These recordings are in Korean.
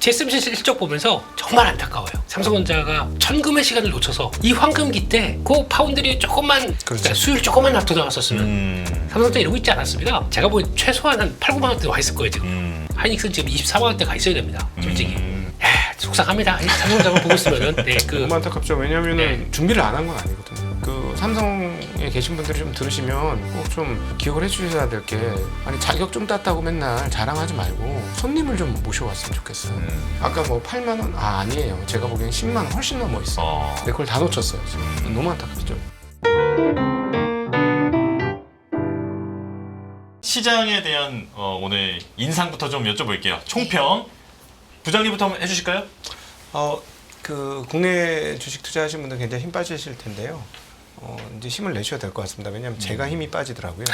TSMC 실적 보면서 정말 안타까워요. 삼성전자가 천금의 시간을 놓쳐서 이 황금기 때 그 파운드리 조금만 그러니까 수율 조금만 놔둬 나왔었으면 삼성전자 이러고 있지 않았습니다. 제가 보기엔 최소한 한 8, 9만 원대 와 있을 거예요 지금. 하이닉스는 지금 24만 원대 가 있어야 됩니다. 솔직히. 속상합니다. 삼성전자 보고 있으면은 너무 안타깝죠. 왜냐하면 준비를 안 한 건 아니거든요. 그 삼성에 계신 분들이 좀 들으시면 꼭 좀 기억을 해주셔야 될 게 아니 자격 좀 땄다고 맨날 자랑하지 말고 손님을 좀 모셔왔으면 좋겠어요. 아까 뭐 8만 원? 아니에요. 제가 보기엔 10만 원 훨씬 넘어 있어요. 근데 그걸 다 놓쳤어요. 지금. 너무 안타깝죠. 시장에 대한 오늘 인상부터 좀 여쭤볼게요. 총평 부장님부터 한번 해주실까요? 그 국내 주식 투자하시는 분들 굉장히 힘 빠지실 텐데요. 이제 힘을 내셔야 될 것 같습니다. 왜냐하면 제가 힘이 빠지더라고요.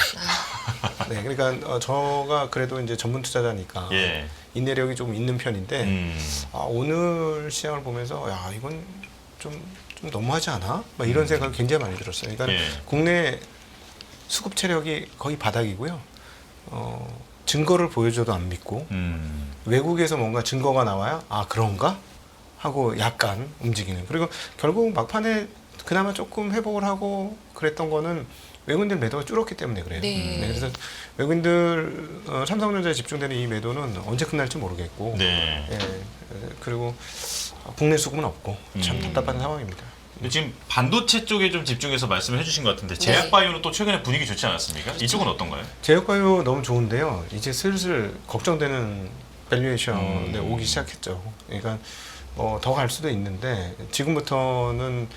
네, 그러니까 저가 그래도 이제 전문 투자자니까 예. 인내력이 좀 있는 편인데 오늘 시장을 보면서 야 이건 좀 너무하지 않아? 막 이런 생각이 굉장히 많이 들었어요. 그러니까 예. 국내 수급 체력이 거의 바닥이고요. 증거를 보여줘도 안 믿고 외국에서 뭔가 증거가 나와야 아 그런가? 하고 약간 움직이는. 그리고 결국 막판에 그나마 조금 회복을 하고 그랬던 거는 외국인들 매도가 줄었기 때문에 그래요. 네. 그래서 외국인들 삼성전자에 집중되는 이 매도는 언제 끝날지 모르겠고 네. 예, 그리고 국내 수급은 없고 참 답답한 상황입니다. 근데 지금 반도체 쪽에 좀 집중해서 말씀을 해주신 것 같은데 제약바이오는 또 최근에 분위기 좋지 않았습니까? 이쪽은 어떤가요? 제약바이오 너무 좋은데요. 이제 슬슬 걱정되는 밸류에이션에 오기 시작했죠. 그러니까 더 갈 수도 있는데 지금부터는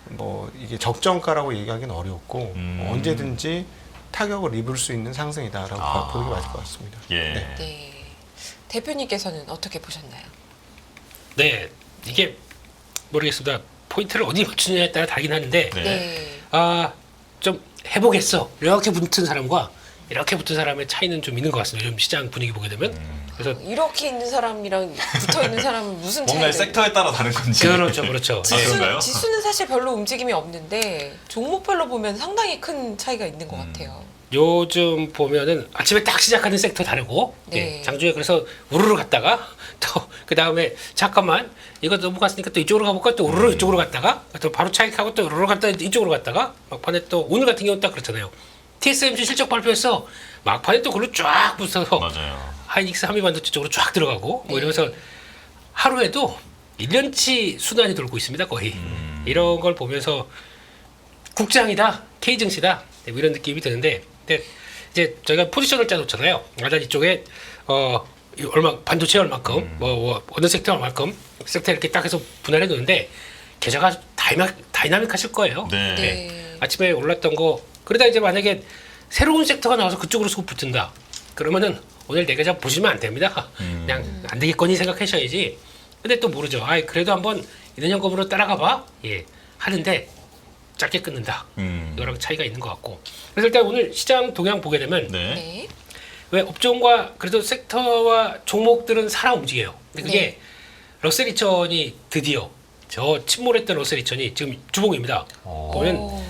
뭐 이게 적정가라고 얘기하기는 어렵고 언제든지 타격을 입을 수 있는 상승이다라고 보는 게 맞을 것 같습니다. 예. 네. 네. 대표님께서는 어떻게 보셨나요? 네, 이게 모르겠습니다. 포인트를 어디 맞추느냐에 따라 다르긴 하는데 네. 좀 해보겠어 이렇게 붙은 사람과 이렇게 붙은 사람의 차이는 좀 있는 것 같습니다. 요즘 시장 분위기 보게 되면 그래서 이렇게 있는 사람이랑 붙어 있는 사람은 무슨 뭔가 차이가 섹터에 따라 다른 건지. 그렇죠. 그런가요? 지수는 사실 별로 움직임이 없는데 종목별로 보면 상당히 큰 차이가 있는 것 같아요. 요즘 보면은 아침에 딱 시작하는 섹터 다르고 네. 장중에 그래서 우르르 갔다가 또 그 다음에 잠깐만 이거 넘어갔으니까 또 이쪽으로 가볼까 또 우르르 이쪽으로 갔다가 또 바로 차익하고 또 우르르 갔다가 이쪽으로 갔다가 막판에 또 오늘 같은 경우는 딱 그렇잖아요. TSMC 실적 발표해서 막판에 또 그걸로 쫙 붙어서 맞아요. 하이닉스 한미반도체 쪽으로 쫙 들어가고 뭐 이러면서 하루에도 1년치 순환이 돌고 있습니다 거의. 이런 걸 보면서 국장이다 K증시다 뭐 이런 느낌이 드는데 근데 이제 저희가 포지션을 짜놓잖아요. 일단 이쪽에 얼마 반도체 얼마큼 뭐 어느 섹터 얼마큼 섹터 이렇게 딱 해서 분할해 놓는데 계좌가 다이나믹하실 거예요. 네. 네. 아침에 올랐던 거 그러다 이제 만약에 새로운 섹터가 나와서 그쪽으로 수급 붙은다 그러면은 오늘 내 계좌 보시면 안 됩니다. 그냥 안 되겠거니 생각하셔야지. 근데 또 모르죠. 그래도 한번 있는 현금으로 따라가 봐. 예. 하는데 짧게 끊는다. 이거랑 차이가 있는 것 같고. 그래서 일단 오늘 시장 동향 보게 되면 네. 네. 왜 업종과 그래도 섹터와 종목들은 살아 움직여요. 근데 그게 네. 러셀 2000이 드디어 저 침몰했던 러셀 2000이 지금 주봉입니다. 보면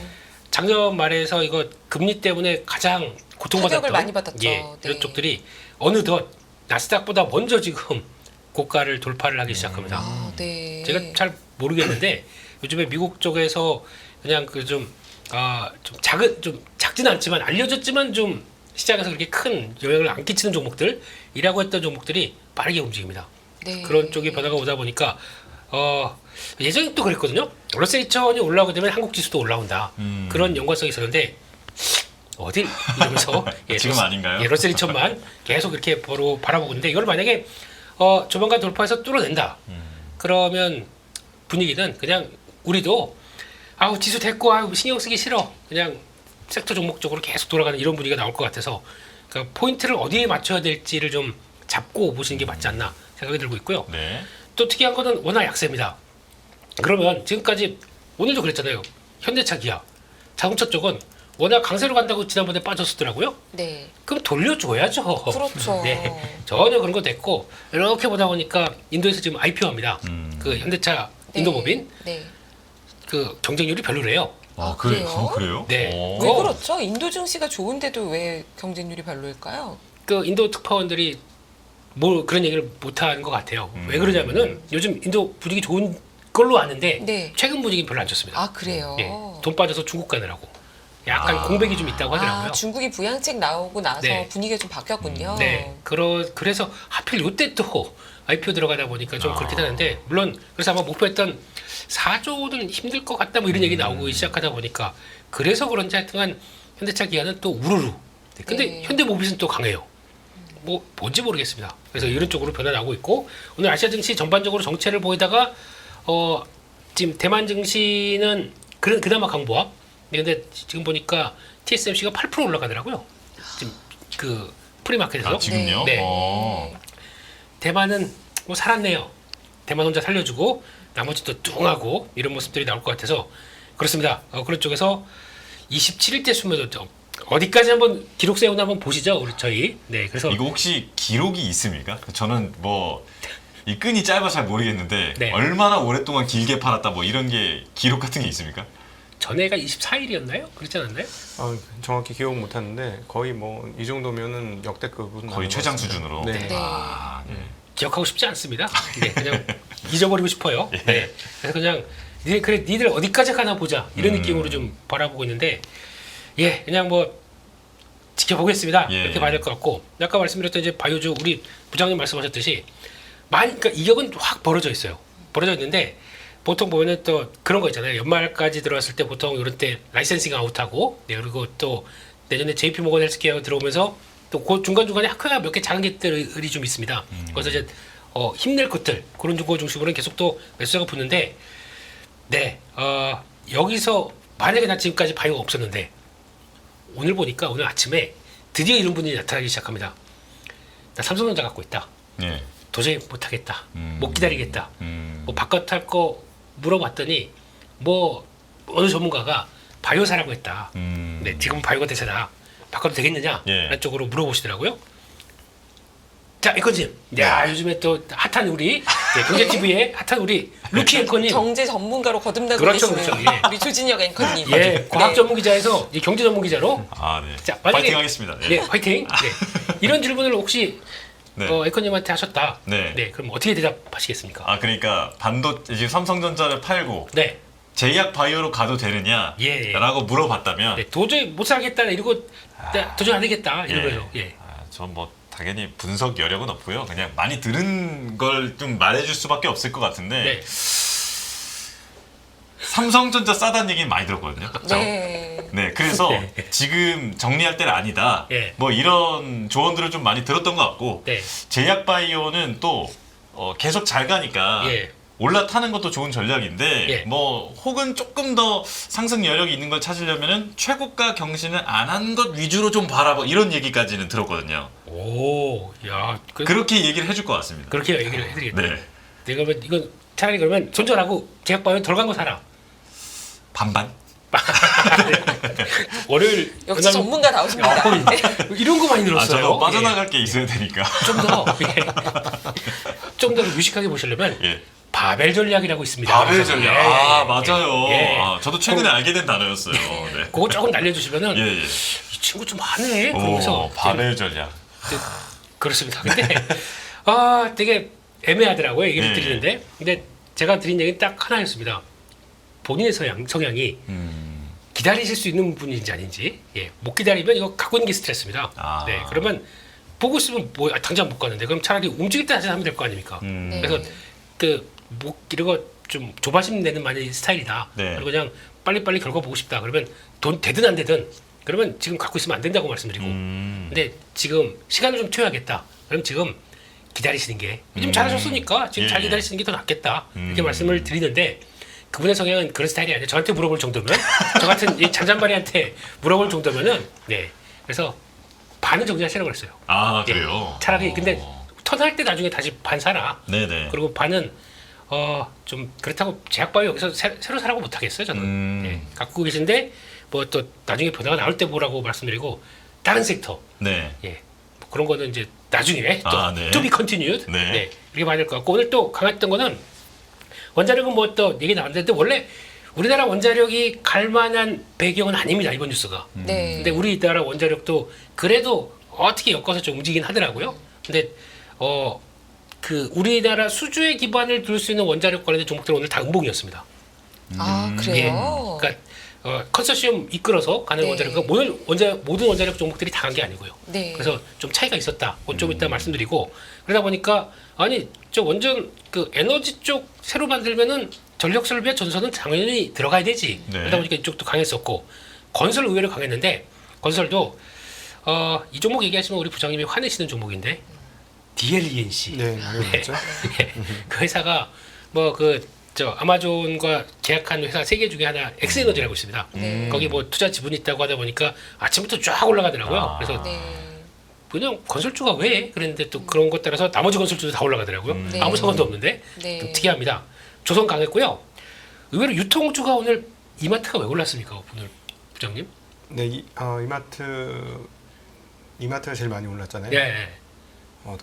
작년 말에서 이거 금리 때문에 가장 고통받았던 타격을 많이 받았죠. 이런 네. 쪽들이 어느덧 나스닥보다 먼저 지금 고가를 돌파를 하기 시작합니다. 네. 제가 잘 모르겠는데 요즘에 미국 쪽에서 그냥 좀 작진 않지만 알려졌지만 좀 시장에서 그렇게 큰 영향을 안 끼치는 종목들이라고 했던 종목들이 빠르게 움직입니다. 네. 그런 쪽이 변화가 오다 보니까 예전에 또 그랬거든요. 러셀 2000이 올라오게 되면 한국 지수도 올라온다. 그런 연관성이 있었는데 어딜 이러면서 지금 아닌가요? 러셀 2000만 계속 이렇게 바라보고 있는데 이걸 만약에 조만간 돌파해서 뚫어낸다. 그러면 분위기는 그냥 우리도 지수 됐고 신경 쓰기 싫어. 그냥 섹터 종목 쪽으로 계속 돌아가는 이런 분위기가 나올 것 같아서 그러니까 포인트를 어디에 맞춰야 될지를 좀 잡고 보시는 게 맞지 않나 생각이 들고 있고요. 네. 또 특이한 거는 워낙 약세입니다. 그러면 지금까지 오늘도 그랬잖아요. 현대차, 기아, 자동차 쪽은 워낙 강세로 간다고 지난번에 빠졌었더라고요. 네. 그럼 돌려줘야죠. 그렇죠. 네, 전혀 그런 거 됐고 이렇게 보다 보니까 인도에서 지금 IPO합니다. 그 현대차 네. 인도법인 네. 그 경쟁률이 별로래요. 그래요? 그래요? 네. 왜 그렇죠? 인도 증시가 좋은데도 왜 경쟁률이 별로일까요? 그 인도 특파원들이 뭐 그런 얘기를 못 하는 것 같아요. 왜 그러냐면은 요즘 인도 분위기 좋은 걸로 아는데 네. 최근 분위기 별로 안 좋습니다. 아 그래요. 예, 돈 빠져서 중국 가느라고 약간 공백이 좀 있다고 하더라고요. 아, 중국이 부양책 나오고 나서 네. 분위기가 좀 바뀌었군요. 네, 그래서 하필 요때 또 IPO 들어가다 보니까 좀 그렇게 되는데 물론 그래서 아마 목표했던 4조는 힘들 것 같다 뭐 이런 얘기 나오고 시작하다 보니까 그래서 그런지 하여튼간 현대차 기아는 또 우르르. 근데 네. 현대모비스는 또 강해요. 뭐 뭔지 모르겠습니다. 그래서 이런 쪽으로 변화 나고 있고 오늘 아시아 증시 전반적으로 정체를 보이다가 지금 대만 증시는 그나마 강보합. 근데 지금 보니까 TSMC가 8% 올라가더라고요. 지금 그 프리마켓에서. 아, 지금요? 네. 대만은 뭐 살았네요. 대만 혼자 살려주고 나머지 또 뚱하고 이런 모습들이 나올 것 같아서 그렇습니다. 그런 쪽에서 27일째 수매도 어디까지 한번 기록 세우나 한번 보시죠, 우리 저희. 네, 그래서 이거 혹시 기록이 있습니까? 저는 뭐 이 끈이 짧아서 잘 모르겠는데 네. 얼마나 오랫동안 길게 팔았다 뭐 이런 게 기록 같은 게 있습니까? 전해가 24일이었나요? 그렇지 않았나요? 정확히 기억 못 하는데 거의 뭐 이 정도면은 역대급은 거의 최장 수준으로. 네. 네. 아, 네. 기억하고 싶지 않습니다. 네, 그냥 잊어버리고 싶어요. 네. 그래서 그냥 니들 어디까지 가나 보자 이런 느낌으로 좀 바라보고 있는데 예, 그냥 뭐 지켜보겠습니다. 예. 이렇게 봐야 될 것 같고 아까 말씀드렸던 이제 바이오주 우리 부장님 말씀하셨듯이 그러니까 이격은 확 벌어져 있어요. 벌어져 있는데 보통 보면은 또 그런 거 있잖아요. 연말까지 들어왔을 때 보통 이런 때 라이센싱 아웃하고 네, 그리고 또 내년에 JP 모건 헬스케어 들어오면서 또 그 중간중간에 학회가 몇 개 작은 것들이 좀 있습니다. 그래서 이제 힘낼 것들 그런 거 중심으로는 계속 또 매수세가 붙는데 네 여기서 만약에 나 지금까지 바이오가 없었는데 오늘 보니까 오늘 아침에 드디어 이런 분이 나타나기 시작합니다. 나 삼성전자 갖고 있다. 예. 도저히 못하겠다. 못 기다리겠다. 음. 뭐 바깥 할 거 물어봤더니 뭐 어느 전문가가 바이오 사라고 했다. 네, 지금 바이오가 대세다. 바꿔도 되겠느냐? 예. 라는 쪽으로 물어보시더라고요. 자, 앵커님. 야, 요즘에 또 핫한 우리 경제TV의 핫한 우리 루키 앵커님. 경제 전문가로 거듭나고 그렇죠, 계시는 그렇죠. 예. 우리 조진혁 앵커님. 예, 과학 네. 전문 기자에서 이 경제 전문 기자로 아, 네. 자, 만약에- 파이팅 하겠습니다. 네, 화이팅. 네. 이런 질문을 혹시 네. 앵커님한테 하셨다. 네. 그럼 어떻게 대답하시겠습니까? 아, 그러니까 지금 삼성전자를 팔고 네. 제약 바이오로 가도 되느냐? 예. 라고 물어봤다면 네, 도저히 못 살겠다 이러고 도저히 안 되겠다 이러면서 예. 전 뭐 당연히 분석 여력은 없고요. 그냥 많이 들은 걸 좀 말해줄 수밖에 없을 것 같은데 네. 삼성전자 싸다는 얘기는 많이 들었거든요. 네. 네, 그래서 네. 지금 정리할 때는 아니다. 예. 뭐 이런 조언들을 좀 많이 들었던 것 같고 네. 제약바이오는 또 계속 잘 가니까 예. 올라타는 것도 좋은 전략인데 예. 뭐 혹은 조금 더 상승 여력이 있는 걸 찾으려면은 최고가 경신을 안 한 것 위주로 좀 바라봐 이런 얘기까지는 들었거든요. 오, 야, 그렇게 얘기를 해줄 것 같습니다. 그렇게 얘기를 해드리겠다. 네, 내가 이건 차라리 그러면 손절하고 제약바이오 덜 간 거 사라. 반반. 월요일 역시 전문가 나오십니다. 네. 이런 거 많이 아, 늘었어요. 저도 빠져나갈 게 있어야 되니까. 좀 더 유식하게 보시려면 예. 바벨 전략이라고 있습니다. 바벨 전략. 예, 아, 예, 맞아요. 예. 아, 저도 최근에 알게 된 단어였어요. 네. 그거 조금 날려주시면은 예, 예. 이 친구 좀 하네. 그러면서 바벨 전략. 그렇습니다. 근데 되게 애매하더라고요. 얘기를 예. 드리는데. 근데 제가 드린 얘기는 딱 하나였습니다. 본인의 성향이 기다리실 수 있는 분인지 아닌지. 예. 못 기다리면 이거 갖고 있는 게 스트레스입니다. 아. 네. 그러면 보고 있으면 뭐 당장 못 가는데 그럼 차라리 움직일 때 다시 하면 될 거 아닙니까? 네. 그래서 목 이런 좀 조바심 내는 많이 스타일이다. 네. 그리고 그냥 빨리빨리 결과 보고 싶다. 그러면 돈 되든 안 되든 그러면 지금 갖고 있으면 안 된다고 말씀드리고. 근데 지금 시간을 좀 투여하겠다. 그럼 지금 기다리시는 게 요즘 잘하셨으니까 지금 예, 잘 예. 기다리시는 게 더 낫겠다. 이렇게 말씀을 드리는데 그분의 성향은 그런 스타일이 아니에요. 저한테 물어볼 정도면 저 같은 이 잔잔바리한테 물어볼 정도면은 네. 그래서 반은 정리하시라고 그랬어요. 아, 예. 그래요? 차라리 근데 턴할 때 나중에 다시 반 사라. 네네. 그리고 반은 좀 그렇다고 제약바이오 여기서 새로 사라고 못 하겠어요 저는. 예, 갖고 계신데 뭐 또 나중에 변화가 나올 때 보라고 말씀드리고 다른 섹터 네. 예, 뭐 그런 거는 이제 나중에 또 아, 네. to be continued 네. 이렇게 봐야 될 것 같고 오늘 또 강했던 거는 원자력은 뭐 또 얘기 나왔는데 원래 우리나라 원자력이 갈 만한 배경은 아닙니다 이번 뉴스가. 네. 근데 우리나라 원자력도 그래도 어떻게 엮어서 좀 움직이긴 하더라고요. 근데 그 우리나라 수주에 기반을 둘 수 있는 원자력 관련된 종목들은 오늘 다 음봉이었습니다. 아 예. 그래요? 그러니까 컨소시엄 이끌어서 가는 네. 원자력, 모든 원자력 종목들이 다 간 게 아니고요. 네. 그래서 좀 차이가 있었다. 그건 좀 이따 말씀드리고 그러다 보니까 아니 저 완전 그 에너지 쪽 새로 만들면은 전력 설비와 전선은 당연히 들어가야 되지. 네. 그러다 보니까 이쪽도 강했었고 건설 의외로 강했는데 건설도 이 종목 얘기하시면 우리 부장님이 화내시는 종목인데 DLENC. 네, 많이 네. 봤죠. 그 회사가 뭐 저 아마존과 계약한 회사 3개 중에 하나 엑스에너지라고 있습니다. 네. 거기 뭐 투자 지분이 있다고 하다 보니까 아침부터 쫙 올라가더라고요. 아. 그래서 네. 그냥 건설주가 왜? 그랬는데 또 그런 것 따라서 나머지 건설주도 다 올라가더라고요. 네. 아무 상관도 없는데 네. 좀 특이합니다. 조선 강했고요. 의외로 유통주가 오늘 이마트가 왜 올랐습니까, 오늘 부장님? 네, 이마트가 제일 많이 올랐잖아요. 예.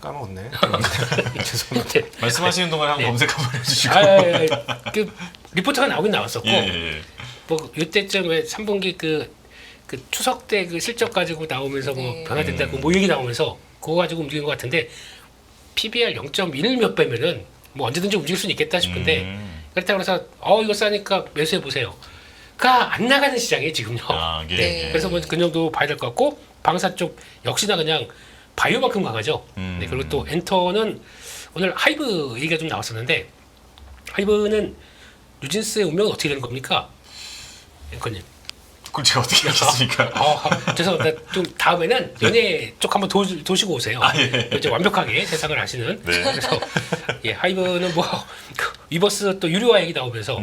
까먹었네. 죄송합니다. 네. 말씀하시는 동안 한번 네. 검색 한번 해주시고. 그 리포트가 나오긴 나왔었고 예. 뭐 이때쯤에 3분기 그 추석 때 그 실적 가지고 나오면서 뭐 네. 변화된다고 뭐 얘기 나오면서 그거 가지고 움직인 것 같은데 PBR 0.1 몇 배면은 뭐 언제든지 움직일 수는 있겠다 싶은데 그렇다고 해서 이거 싸니까 매수해 보세요. 가 안 나가는 시장이에요 지금요. 아, 예. 네. 그래서 뭐 그 정도 봐야 될 것 같고 방사 쪽 역시나 그냥 바이오만큼 강하죠. 네, 그리고 또 엔터는 오늘 하이브 얘기가 좀 나왔었는데 하이브는 뉴진스의 운명은 어떻게 되는 겁니까? 앵커님. 그걸 제가 어떻게 하겠습니까? 죄송합니다. 좀 다음에는 연예 쪽 한번 도시고 오세요. 아, 예. 이제 완벽하게 세상을 아시는. 네. 그래서 하이브는 뭐 위버스 또 유료화 얘기 나오면서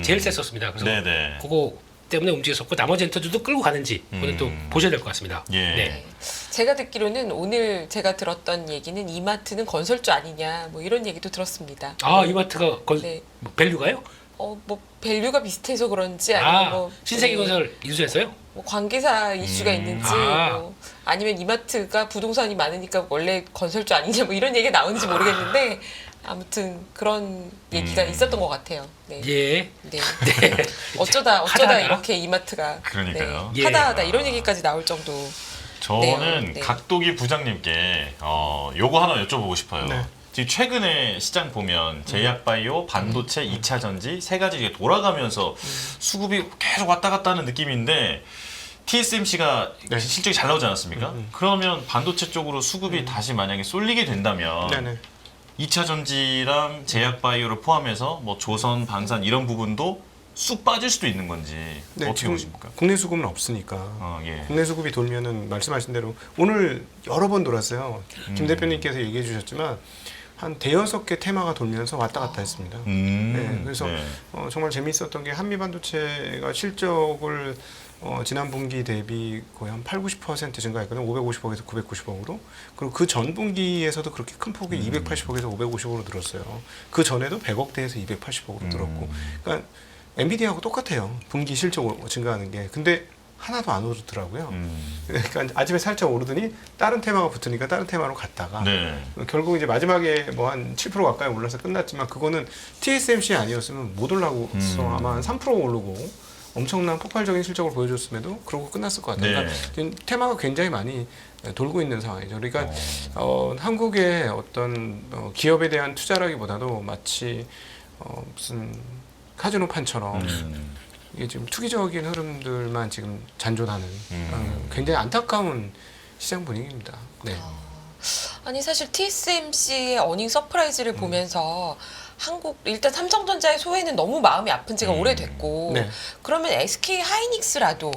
제일 셌었습니다. 그래서 네네. 그거 때문에 움직였었고 나머지 엔터들도 끌고 가는지 오늘 또 보셔야 될 것 같습니다. 예. 네. 제가 듣기로는 오늘 제가 들었던 얘기는 이마트는 건설주 아니냐 뭐 이런 얘기도 들었습니다. 이마트가 네. 뭐 밸류가요? 뭐 밸류가 비슷해서 그런지 아니면 뭐 신세계건설 이수했어요? 뭐 관계사 이슈가 있는지 아. 뭐 아니면 이마트가 부동산이 많으니까 원래 건설주 아니냐 뭐 이런 얘기가 나오는지 모르겠는데 아무튼 그런 얘기가 있었던 것 같아요. 네. 예. 네. 어쩌다 하다하다. 이렇게 이마트가 그러니까요. 네. 예. 하다 이런 얘기까지 나올 정도. 저는 네. 각도기 부장님께 요거 하나 여쭤보고 싶어요. 네. 지금 최근에 시장 보면 제약바이오, 반도체, 2차 전지 세 가지 이게 돌아가면서 수급이 계속 왔다 갔다 하는 느낌인데 TSMC가 네. 실적이 잘 나오지 않았습니까? 그러면 반도체 쪽으로 수급이 다시 만약에 쏠리게 된다면 네네. 2차 전지랑 제약바이오를 포함해서 뭐 조선, 방산 이런 부분도 쑥 빠질 수도 있는 건지 네, 어떻게 지금 보십니까? 국내 수급은 없으니까. 예. 국내 수급이 돌면은 말씀하신 대로 오늘 여러 번 돌았어요. 김 대표님께서 얘기해 주셨지만 한 대여섯 개 테마가 돌면서 왔다 갔다 했습니다. 네, 그래서 네. 정말 재미있었던 게 한미반도체가 실적을 지난 분기 대비 거의 한 80-90% 증가했거든요. 550억에서 990억으로. 그리고 그 전 분기에서도 그렇게 큰 폭이 280억에서 550억으로 늘었어요. 그 전에도 100억대에서 280억으로 늘었고. 그러니까 엔비디아하고 똑같아요. 분기 실적 증가하는 게. 근데 하나도 안 오르더라고요. 그러니까 아침에 살짝 오르더니 다른 테마가 붙으니까 다른 테마로 갔다가 네. 결국 이제 마지막에 뭐 한 7% 가까이 올라서 끝났지만 그거는 TSMC 아니었으면 못 올라서 아마 한 3% 오르고 엄청난 폭발적인 실적을 보여줬음에도 그러고 끝났을 것 같아요. 네. 그러니까 테마가 굉장히 많이 돌고 있는 상황이죠. 그러니까 한국의 어떤 기업에 대한 투자라기보다도 마치 무슨 카지노판처럼 이게 지금 투기적인 흐름들만 지금 잔존하는 굉장히 안타까운 시장 분위기입니다. 네. 아니 사실 TSMC의 어닝 서프라이즈를 보면서 한국 일단 삼성전자의 소외는 너무 마음이 아픈 지가 오래됐고 네. 그러면 SK 하이닉스라도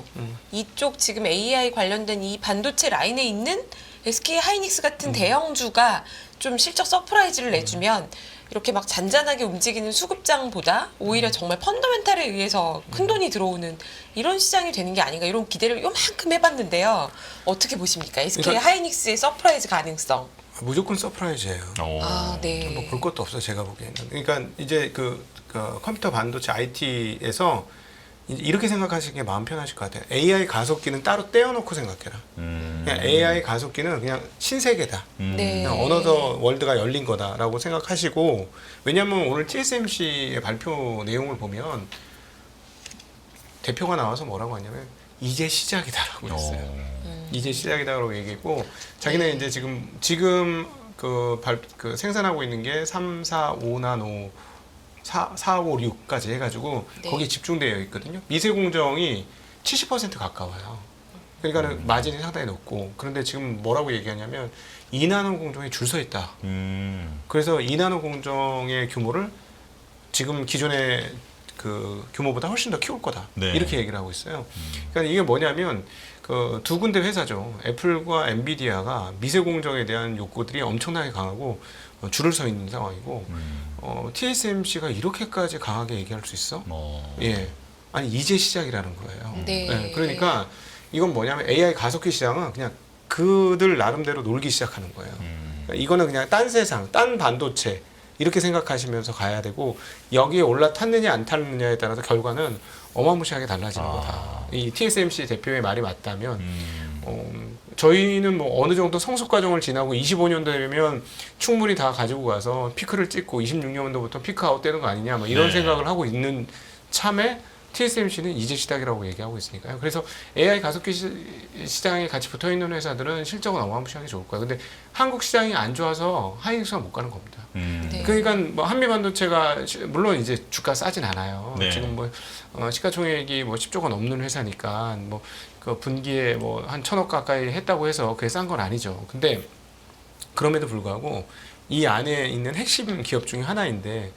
이쪽 지금 AI 관련된 이 반도체 라인에 있는 SK 하이닉스 같은 대형주가 좀 실적 서프라이즈를 내주면 이렇게 막 잔잔하게 움직이는 수급장보다 오히려 정말 펀더멘탈에 의해서 큰 돈이 들어오는 이런 시장이 되는 게 아닌가 이런 기대를 요만큼 해봤는데요. 어떻게 보십니까? SK 그러니까- 하이닉스의 서프라이즈 가능성. 무조건 서프라이즈예요. 네. 뭐 볼 것도 없어 제가 보기에는. 그러니까 이제 그 컴퓨터 반도체 IT에서 이렇게 생각하시는 게 마음 편하실 것 같아요. AI 가속기는 따로 떼어놓고 생각해라. 그냥 AI 가속기는 그냥 신세계다. 네. 그냥 어너더 월드가 열린 거다라고 생각하시고 왜냐하면 오늘 TSMC의 발표 내용을 보면 대표가 나와서 뭐라고 하냐면 이제 시작이다라고 했어요. 이제 시작이다라고 얘기했고 자기네 이제 지금 그 생산하고 있는 게 3, 4, 5나노 4, 5, 6까지 해가지고 네. 거기에 집중되어 있거든요. 미세 공정이 70% 가까워요. 그러니까는 마진이 상당히 높고, 그런데 지금 뭐라고 얘기하냐면 2나노 공정에 줄 서 있다. 그래서 2나노 공정의 규모를 지금 기존의 그 규모보다 훨씬 더 키울 거다. 네. 이렇게 얘기를 하고 있어요. 그러니까 이게 뭐냐면 그 두 군데 회사죠. 애플과 엔비디아가 미세 공정에 대한 욕구들이 엄청나게 강하고 줄을 서 있는 상황이고, TSMC가 이렇게까지 강하게 얘기할 수 있어? 예. 아니 이제 시작이라는 거예요. 네. 그러니까 이건 뭐냐면 AI 가속기 시장은 그냥 그들 나름대로 놀기 시작하는 거예요. 그러니까 이거는 그냥 딴 세상, 딴 반도체 이렇게 생각하시면서 가야 되고, 여기에 올라탔느냐 안 탔느냐에 따라서 결과는 어마무시하게 달라지는 거다. 이 TSMC 대표의 말이 맞다면 저희는 뭐 어느 정도 성숙 과정을 지나고 25년도 되면 충분히 다 가지고 가서 피크를 찍고 26년도부터 피크 아웃 되는 거 아니냐 뭐 이런 네. 생각을 하고 있는 참에 TSMC는 이제 시작이라고 얘기하고 있으니까요. 그래서 AI 가속기 시장에 같이 붙어 있는 회사들은 실적은 어마무시하게 좋을 거예요. 근데 한국 시장이 안 좋아서 하이닉스가 못 가는 겁니다. 네. 그러니까 뭐 한미 반도체가 물론 이제 주가 싸진 않아요. 네. 지금 뭐 시가총액이 뭐 10조가 넘는 회사니까 뭐 그 분기에 뭐 한 1,000억 가까이 했다고 해서 그게 싼 건 아니죠. 근데 그럼에도 불구하고 이 안에 있는 핵심 기업 중에 하나인데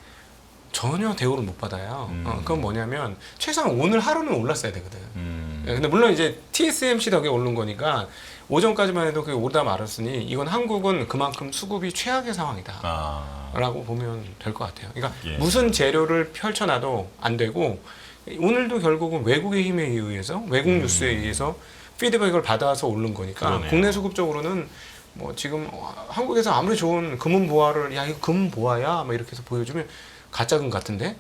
전혀 대우를 못 받아요. 그건 뭐냐면 최소한 오늘 하루는 올랐어야 되거든. 예, 근데 물론 이제 TSMC 덕에 오른 거니까 오전까지만 해도 그게 오르다 말았으니 이건 한국은 그만큼 수급이 최악의 상황이다. 라고 보면 될 것 같아요. 그러니까 예. 무슨 재료를 펼쳐놔도 안 되고, 오늘도 결국은 외국의 힘에 의해서, 외국 뉴스에 의해서 피드백을 받아서 오른 거니까 그러네요. 국내 수급적으로는 뭐 지금 한국에서 아무리 좋은 금은 보화를 야 이거 금은 보화야 막 이렇게 해서 보여주면 가짜금 같은데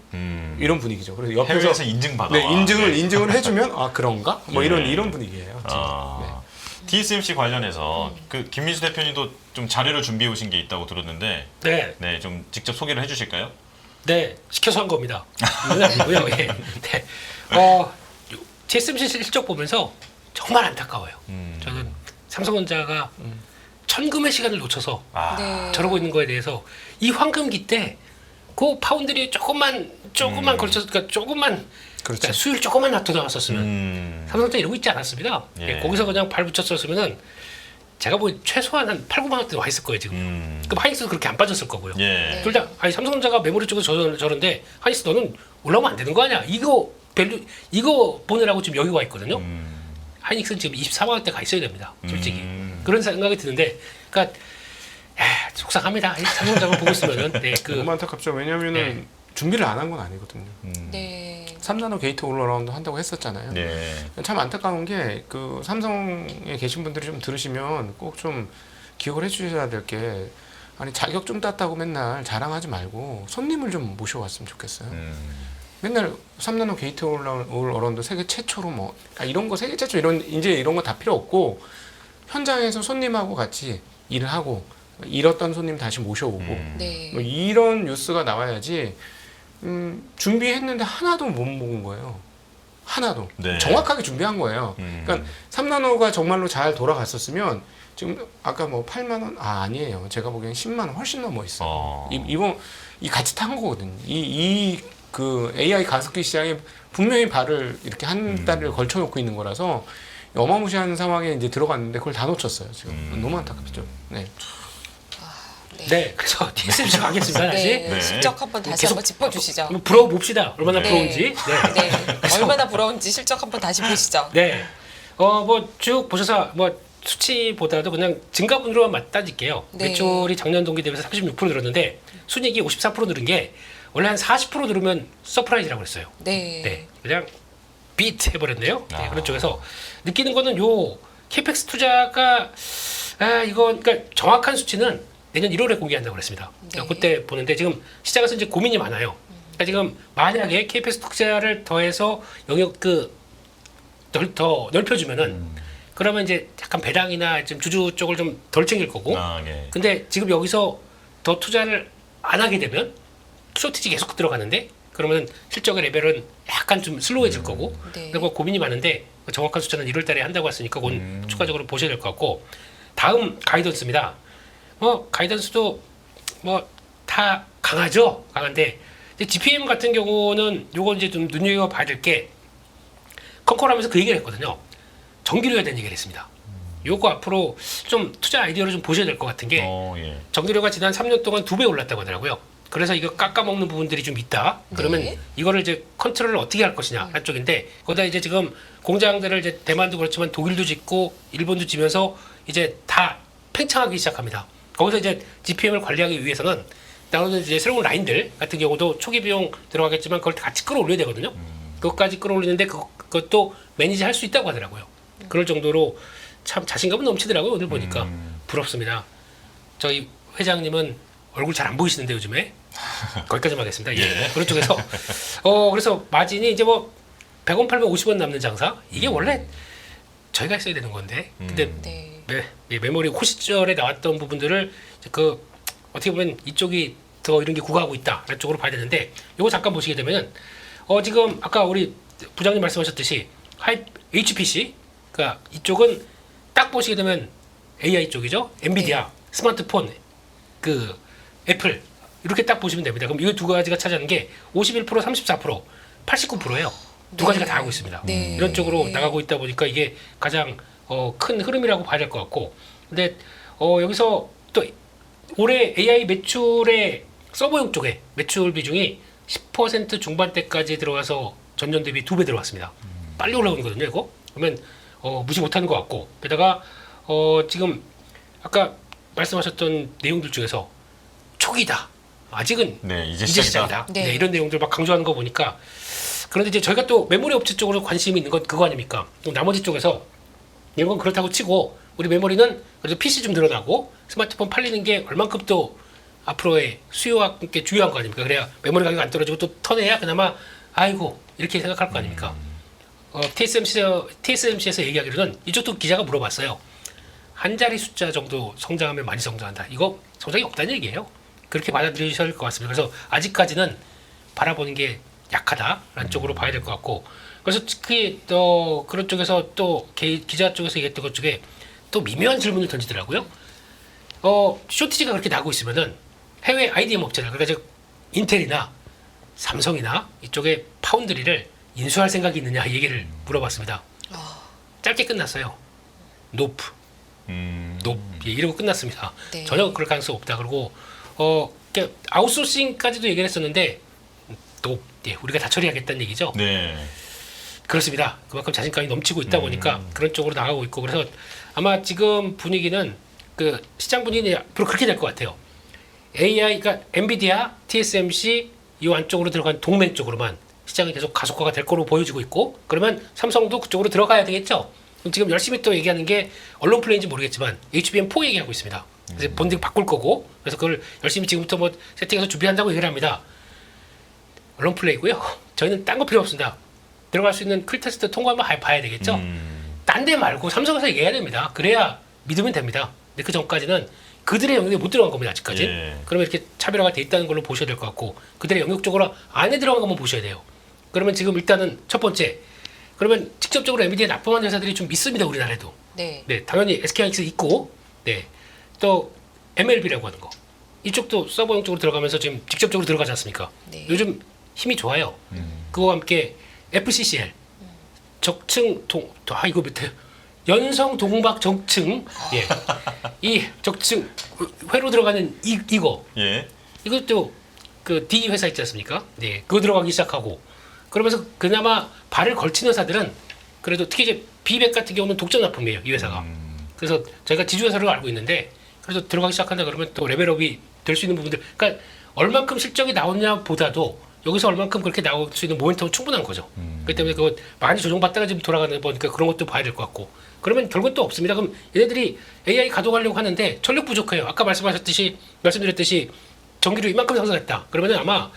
이런 분위기죠. 그래서 옆에서 해외에서 인증받아. 네, 인증을 해주면 아 그런가 뭐 예. 이런 분위기예요. 지금. TSMC 관련해서 그 김민수 대표님도 좀 자료를 준비해 오신 게 있다고 들었는데, 네, 네, 좀 직접 소개를 해주실까요? 네, 시켜서 한 겁니다. 이건 아니고요. 예. 네. TSMC 실적 보면서 정말 안타까워요. 저는 삼성전자가 천금의 시간을 놓쳐서 네. 저러고 있는 거에 대해서 이 황금기 때 그 파운드리 조금만 걸쳐서, 그러니까 조금만 그렇죠. 그러니까 수율 조금만 놔둬 나왔었으면 삼성전자 이러고 있지 않았습니다. 예. 예, 거기서 그냥 발 붙였었으면은 제가 뭐 최소한 한 8, 9만 원대 와 있을 거예요 지금. 그럼 하이닉스도 그렇게 안 빠졌을 거고요. 예. 둘 다 아니 삼성전자가 메모리 쪽에서 저런데 하이닉스 너는 올라오면 안 되는 거 아니야? 이거 밸류 이거 보느라고 지금 여기 와 있거든요. 하이닉스는 지금 24만 원대 가 있어야 됩니다. 솔직히 그런 생각이 드는데, 그러니까 속상합니다. 삼성전자만 보고 있으면은 너무 안타깝죠. 왜냐하면은 준비를 안 한 건 아니거든요. 네. 3나노 게이트 올라라운드 한다고 했었잖아요. 네. 참 안타까운 게 그 삼성에 계신 분들이 좀 들으시면 꼭 좀 기억을 해주셔야 될 게, 아니 자격 좀 땄다고 맨날 자랑하지 말고 손님을 좀 모셔왔으면 좋겠어요. 맨날 3나노 게이트 올라운드 세계 최초로 뭐 이런 거 세계 최초 이런 거 다 필요 없고, 현장에서 손님하고 같이 일을 하고 잃었던 손님 다시 모셔오고 네. 뭐 이런 뉴스가 나와야지. 준비했는데 하나도 못 먹은 거예요. 하나도. 네. 정확하게 준비한 거예요. 그러니까 3나노가 정말로 잘 돌아갔었으면 지금 아까 뭐 8만 원 아니에요. 제가 보기엔 10만 원 훨씬 넘어 있어요. 이번 이 같이 탄 거거든요. 그 AI 가습기 시장에 분명히 발을 이렇게 한 달을 걸쳐 놓고 있는 거라서 어마무시한 상황에 이제 들어갔는데 그걸 다 놓쳤어요. 지금 너무 안타깝죠. 네. 네, 그래서 TSMC 가겠습니다. 다시. 네. 네. 실적 한번 다시 계속- 한번 짚어주시죠. 한번 불어봅시다. 얼마나 네. 부러운지. 네. 네. 얼마나 부러운지 실적 한번 다시 보시죠. 네. 뭐 쭉 보셔서 뭐 수치보다도 그냥 증가분으로만 따질게요. 네. 매출이 작년 동기 대비해서 36% 늘었는데 순이익이 54% 늘은 게 원래 한 40% 늘으면 서프라이즈라고 그랬어요. 네. 네. 그냥 비트 해버렸네요. 네, 그런 쪽에서 느끼는 거는 요 캐펙스 투자가 이거 그러니까 정확한 수치는 내년 1월에 공개한다고 그랬습니다. 네. 그때 보는데 지금 시장에서 이제 고민이 많아요. 그러니까 지금 만약에 캐펙스 투자를 더해서 영역 더 넓혀주면은 그러면 이제 약간 배당이나 지금 주주 쪽을 좀 덜 챙길 거고. 네. 근데 지금 여기서 더 투자를 안 하게 되면 쇼티지 계속 들어가는데 그러면 실적의 레벨은 약간 좀 슬로우해질 거고. 네. 그리고 고민이 많은데 정확한 숫자는 1월 달에 한다고 했으니까 그건 추가적으로 보셔야 될 것 같고. 다음 가이던스입니다. 가이던스도 뭐 다 강하죠. 강한데 이제 GPM 같은 경우는 요거 이제 좀 눈여겨봐야 될 게 컨커러하면서 그 얘기를 했거든요. 전기료에 대한 얘기를 했습니다. 요거 앞으로 좀 투자 아이디어를 좀 보셔야 될 것 같은 게 예. 전기료가 지난 3년 동안 2배 올랐다고 하더라고요. 그래서 이거 깎아먹는 부분들이 좀 있다. 그러면 네. 이거를 이제 컨트롤을 어떻게 할 것이냐 한쪽인데 거기다 이제 지금 공장들을 이제 대만도 그렇지만 독일도 짓고 일본도 지면서 이제 다 팽창하기 시작합니다. 거기서 이제 GPM을 관리하기 위해서는 나오는 이제 새로운 라인들 같은 경우도 초기 비용 들어가겠지만 그걸 같이 끌어올려야 되거든요. 그것까지 끌어올리는데 그것도 매니지 할 수 있다고 하더라고요. 그럴 정도로 참 자신감은 넘치더라고요. 오늘 보니까 부럽습니다. 저희 회장님은 얼굴 잘 안 보이시는데 요즘에 거기까지만 하겠습니다. 예. 그런 쪽에서 그래서 마진이 이제 뭐 100원 팔면 50원 남는 장사 이게 원래 저희가 했어야 되는 건데 근데 네. 메모리 호시절에 나왔던 부분들을 그 어떻게 보면 이쪽이 더 이런 게 구가하고 있다라는 쪽으로 봐야 되는데 이거 잠깐 보시게 되면은 지금 아까 우리 부장님 말씀하셨듯이 HPC 그러니까 이쪽은 딱 보시게 되면 AI 쪽이죠. 엔비디아, 스마트폰, 그 애플 이렇게 딱 보시면 됩니다. 그럼 이 두 가지가 차지하는 게 51%, 34%, 89%예요. 두 가지가 다 하고 있습니다. 네. 이런 쪽으로 나가고 있다 보니까 이게 가장 큰 흐름이라고 봐야 될 것 같고, 근데 여기서 또 올해 AI 매출의 서버용 쪽에 매출 비중이 10% 중반대까지 들어가서 전년 대비 2배 들어왔습니다. 빨리 올라오거든요, 이거. 그러면 무시 못하는 것 같고, 게다가 지금 아까 말씀하셨던 내용들 중에서 초기다. 아직은 네, 이제 이제 시작이다. 시작이다. 네. 네, 이런 내용들 막 강조하는 거 보니까 그런데 이제 저희가 또 메모리 업체 쪽으로 관심이 있는 건 그거 아닙니까? 또 나머지 쪽에서 이런 건 그렇다고 치고 우리 메모리는 그래도 PC 좀 늘어나고 스마트폰 팔리는 게 얼만큼 또 앞으로의 수요와 함께 중요한 거 아닙니까? 그래야 메모리 가격 안 떨어지고 또 턴해야 그나마 아이고 이렇게 생각할 거 아닙니까? TSMC에서 얘기하기로는 이쪽도 기자가 물어봤어요. 한 자리 숫자 정도 성장하면 많이 성장한다. 이거 성장이 없다는 얘기예요. 그렇게 받아들이셔야 할 것 같습니다. 그래서 아직까지는 바라보는 게 약하다라는 쪽으로 봐야 될 것 같고, 그래서 특히 또 그런 쪽에서 또 기자 쪽에서 얘기했던 것 중에 또 미묘한 질문을 던지더라고요. 쇼티지가 그렇게 나고 있으면은 해외 IDM 업체들, 그러니까 즉 인텔이나 삼성이나 이쪽에 파운드리를 인수할 생각이 있느냐 이 얘기를 물어봤습니다. 짧게 끝났어요. 노프. 예, 이러고 끝났습니다. 네. 전혀 그럴 가능성 없다. 그리고 아웃소싱까지도 얘기를 했었는데 예, 우리가 다 처리하겠다는 얘기죠. 네. 그렇습니다. 그만큼 자신감이 넘치고 있다 보니까 그런 쪽으로 나가고 있고, 그래서 아마 지금 분위기는 그 시장 분위기는 앞으로 그렇게 될 것 같아요. AI가 엔비디아, TSMC 이 안쪽으로 들어간 동맹 쪽으로만 시장이 계속 가속화가 될 거로 보여지고 있고, 그러면 삼성도 그쪽으로 들어가야 되겠죠. 그럼 지금 열심히 또 얘기하는 게 언론 플레이인지 모르겠지만 HBM4 얘기하고 있습니다. 그래서 본딩 바꿀 거고, 그래서 그걸 열심히 지금부터 뭐 세팅해서 준비한다고 얘기를 합니다. 언론 플레이고요. 저희는 딴 거 필요 없습니다. 들어갈 수 있는 클 테스트 통과하면 봐야 되겠죠. 딴 데 말고 삼성에서 얘기해야 됩니다. 그래야 믿으면 됩니다. 근데 그 전까지는 그들의 영역에 못 들어간 겁니다. 아직까지. 예. 그러면 이렇게 차별화가 돼 있다는 걸로 보셔야 될 것 같고, 그들의 영역 쪽으로 안에 들어간 것만 보셔야 돼요. 그러면 지금 일단은 첫 번째, 그러면 직접적으로 엔비디아 납품한 회사들이 좀 있습니다. 우리나라에도. 네. 네, 당연히 SK하이닉스 있고, 네, 또 MLB라고 하는 거. 이쪽도 서버용 쪽으로 들어가면서 지금 직접적으로 들어가지 않습니까? 네. 요즘 힘이 좋아요. 그거와 함께 FCCL, 적층 이거 밑에 연성 동박 적층, 예, 이 적층 회로 들어가는 이거 예. 이것도 그 D 회사 있지 않습니까? 네, 그거 들어가기 시작하고, 그러면서 그나마 발을 걸친 회사들은 그래도 특히 이제 비백 같은 경우는 독점 납품이에요, 이 회사가. 그래서 저희가 지주 회사로 알고 있는데, 그래서 들어가기 시작한다 그러면 또 레벨업이 될 수 있는 부분들, 그러니까 얼만큼 실적이 나오냐 보다도 여기서 얼만큼 그렇게 나올 수 있는 모멘텀은 충분한 거죠. 그렇기 때문에 그거 많이 조정받다가 지금 돌아가는 거니까 그런 것도 봐야 될 것 같고, 그러면 결국은 또 없습니다. 그럼 얘네들이 AI 가동하려고 하는데 전력 부족해요. 아까 말씀드렸듯이 전기료 이만큼 상승했다. 그러면은 아마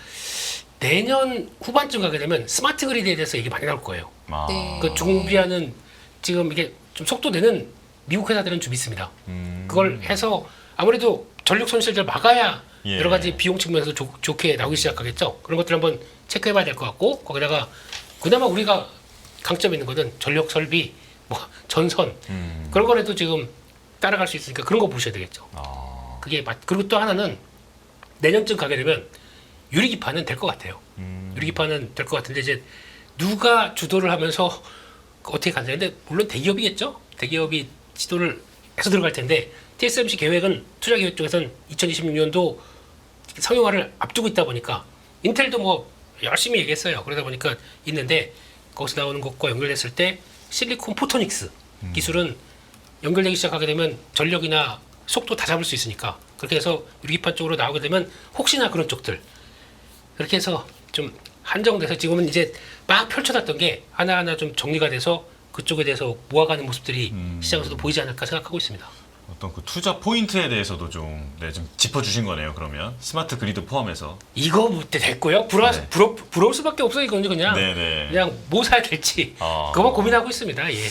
내년 후반쯤 가게 되면 스마트 그리드에 대해서 얘기 많이 나올 거예요. 아. 네. 그 준비하는 지금 이게 좀 속도 내는 미국 회사들은 좀 있습니다. 그걸 해서 아무래도 전력 손실들 막아야 예. 여러 가지 비용 측면에서 좋게 나오기 시작하겠죠. 그런 것들 한번 체크해봐야 될 것 같고, 거기다가 그나마 우리가 강점 있는 거는 전력 설비, 뭐 전선 그런 거라도 지금 따라갈 수 있으니까 그런 거 보셔야 되겠죠. 아. 그리고 또 하나는 내년쯤 가게 되면 유리기판은 될 것 같아요. 유리기판은 될 것 같은데 이제 누가 주도를 하면서 어떻게 간다는데 물론 대기업이겠죠. 대기업이 지도를 해서 들어갈 텐데 TSMC 계획은 투자 계획 중에서는 2026년도 상용화를 앞두고 있다 보니까 인텔도 뭐 열심히 얘기했어요. 그러다 보니까 있는데 거기서 나오는 것과 연결됐을 때 실리콘 포토닉스 기술은 연결되기 시작하게 되면 전력이나 속도 다 잡을 수 있으니까 그렇게 해서 유리기판 쪽으로 나오게 되면 혹시나 그런 쪽들 그렇게 해서 좀 한정돼서 지금은 이제 막 펼쳐놨던 게 하나하나 좀 정리가 돼서 그쪽에 대해서 모아가는 모습들이 시장에서도 보이지 않을까 생각하고 있습니다. 어떤 그 투자 포인트에 대해서도 좀 짚어주신 거네요. 그러면 스마트 그리드 포함해서. 이거 뭐 됐고요. 부러울 수밖에 없어요. 이거는 네네. 그냥 뭐 사야 될지 그것만 고민하고 있습니다. 예.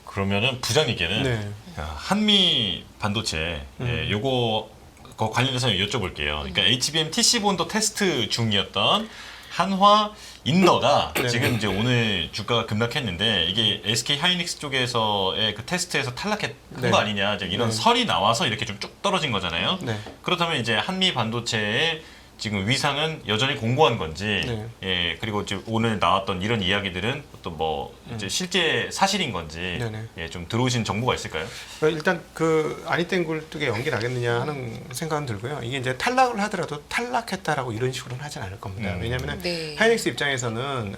그러면은 부장님께는 네. 한미 반도체 요거 관련해서 여쭤볼게요. 그러니까 HBM TC 본도 테스트 중이었던 한화 인너가 네. 지금 이제 오늘 주가가 급락했는데 이게 SK 하이닉스 쪽에서의 그 테스트에서 탈락한 네. 거 아니냐 이제 이런 네. 설이 나와서 이렇게 좀 쭉 떨어진 거잖아요. 네. 그렇다면 이제 한미 반도체의 지금 위상은 여전히 공고한 건지, 네. 예 그리고 지금 오늘 나왔던 이런 이야기들은 또 뭐 이제 실제 사실인 건지, 네네. 예 좀 들어오신 정보가 있을까요? 일단 그 아니땐 굴뚝에 연기 나겠느냐 하는 생각은 들고요. 이게 이제 탈락을 하더라도 탈락했다라고 이런 식으로는 하진 않을 겁니다. 왜냐하면 네. 하이닉스 입장에서는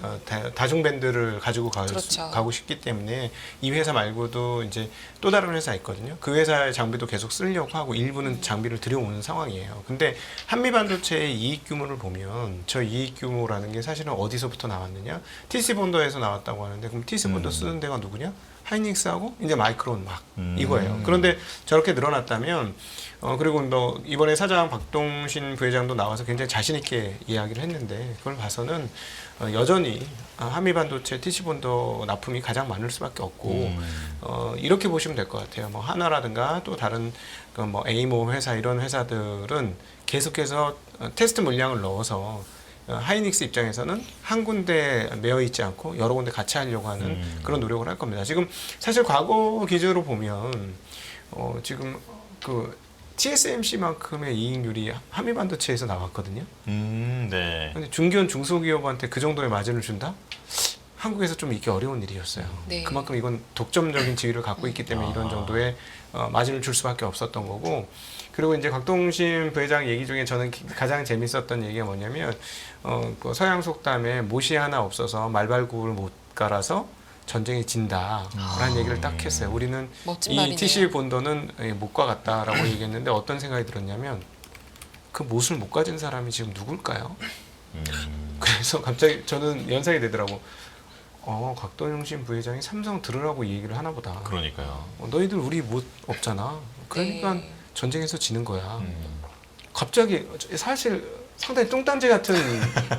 다중 밴드를 가지고 그렇죠. 가고 싶기 때문에 이 회사 말고도 이제 또 다른 회사 있거든요. 그 회사의 장비도 계속 쓰려고 하고 일부는 장비를 들여오는 상황이에요. 근데 한미 반도체의 이익 규모를 보면 저 이익 규모라는 게 사실은 어디서부터 나왔느냐? TC 본도에서 나왔다고 하는데 그럼 TC 본도 쓰는 데가 누구냐? 하이닉스하고 이제 마이크론 막 이거예요. 그런데 저렇게 늘어났다면 그리고 뭐 이번에 사장 박동신 부회장도 나와서 굉장히 자신 있게 이야기를 했는데 그걸 봐서는 여전히 한미 반도체 TC 본도 납품이 가장 많을 수밖에 없고 이렇게 보시면 될 것 같아요. 뭐 하나라든가 또 다른 그 뭐 에이모 회사 이런 회사들은 계속해서 테스트 물량을 넣어서 하이닉스 입장에서는 한 군데 매여 있지 않고 여러 군데 같이 하려고 하는 그런 노력을 할 겁니다. 지금 사실 과거 기준으로 보면 지금 그 TSMC만큼의 이익률이 한미 반도체에서 나왔거든요. 네. 근데 중견 중소기업한테 그 정도의 마진을 준다? 한국에서 좀 있기 어려운 일이었어요. 네. 그만큼 이건 독점적인 지위를 갖고 있기 때문에 이런 정도의 마진을 줄 수밖에 없었던 거고. 그리고 이제 박동신 부회장 얘기 중에 저는 가장 재밌었던 얘기가 뭐냐면 그 서양 속담에 못이 하나 없어서 말발굽을 못 갈아서 전쟁에 진다라는 얘기를 딱 했어요. 우리는 멋진 이 말이네요. TC 본도는 못과 같다라고 얘기했는데 어떤 생각이 들었냐면 그 못을 못 가진 사람이 지금 누굴까요? 그래서 갑자기 저는 연상이 되더라고. 곽동신 부회장이 삼성 들으라고 이 얘기를 하나 보다. 그러니까요. 너희들 우리 못 없잖아. 그러니까 네. 전쟁에서 지는 거야. 갑자기 사실 상당히 뚱딴지 같은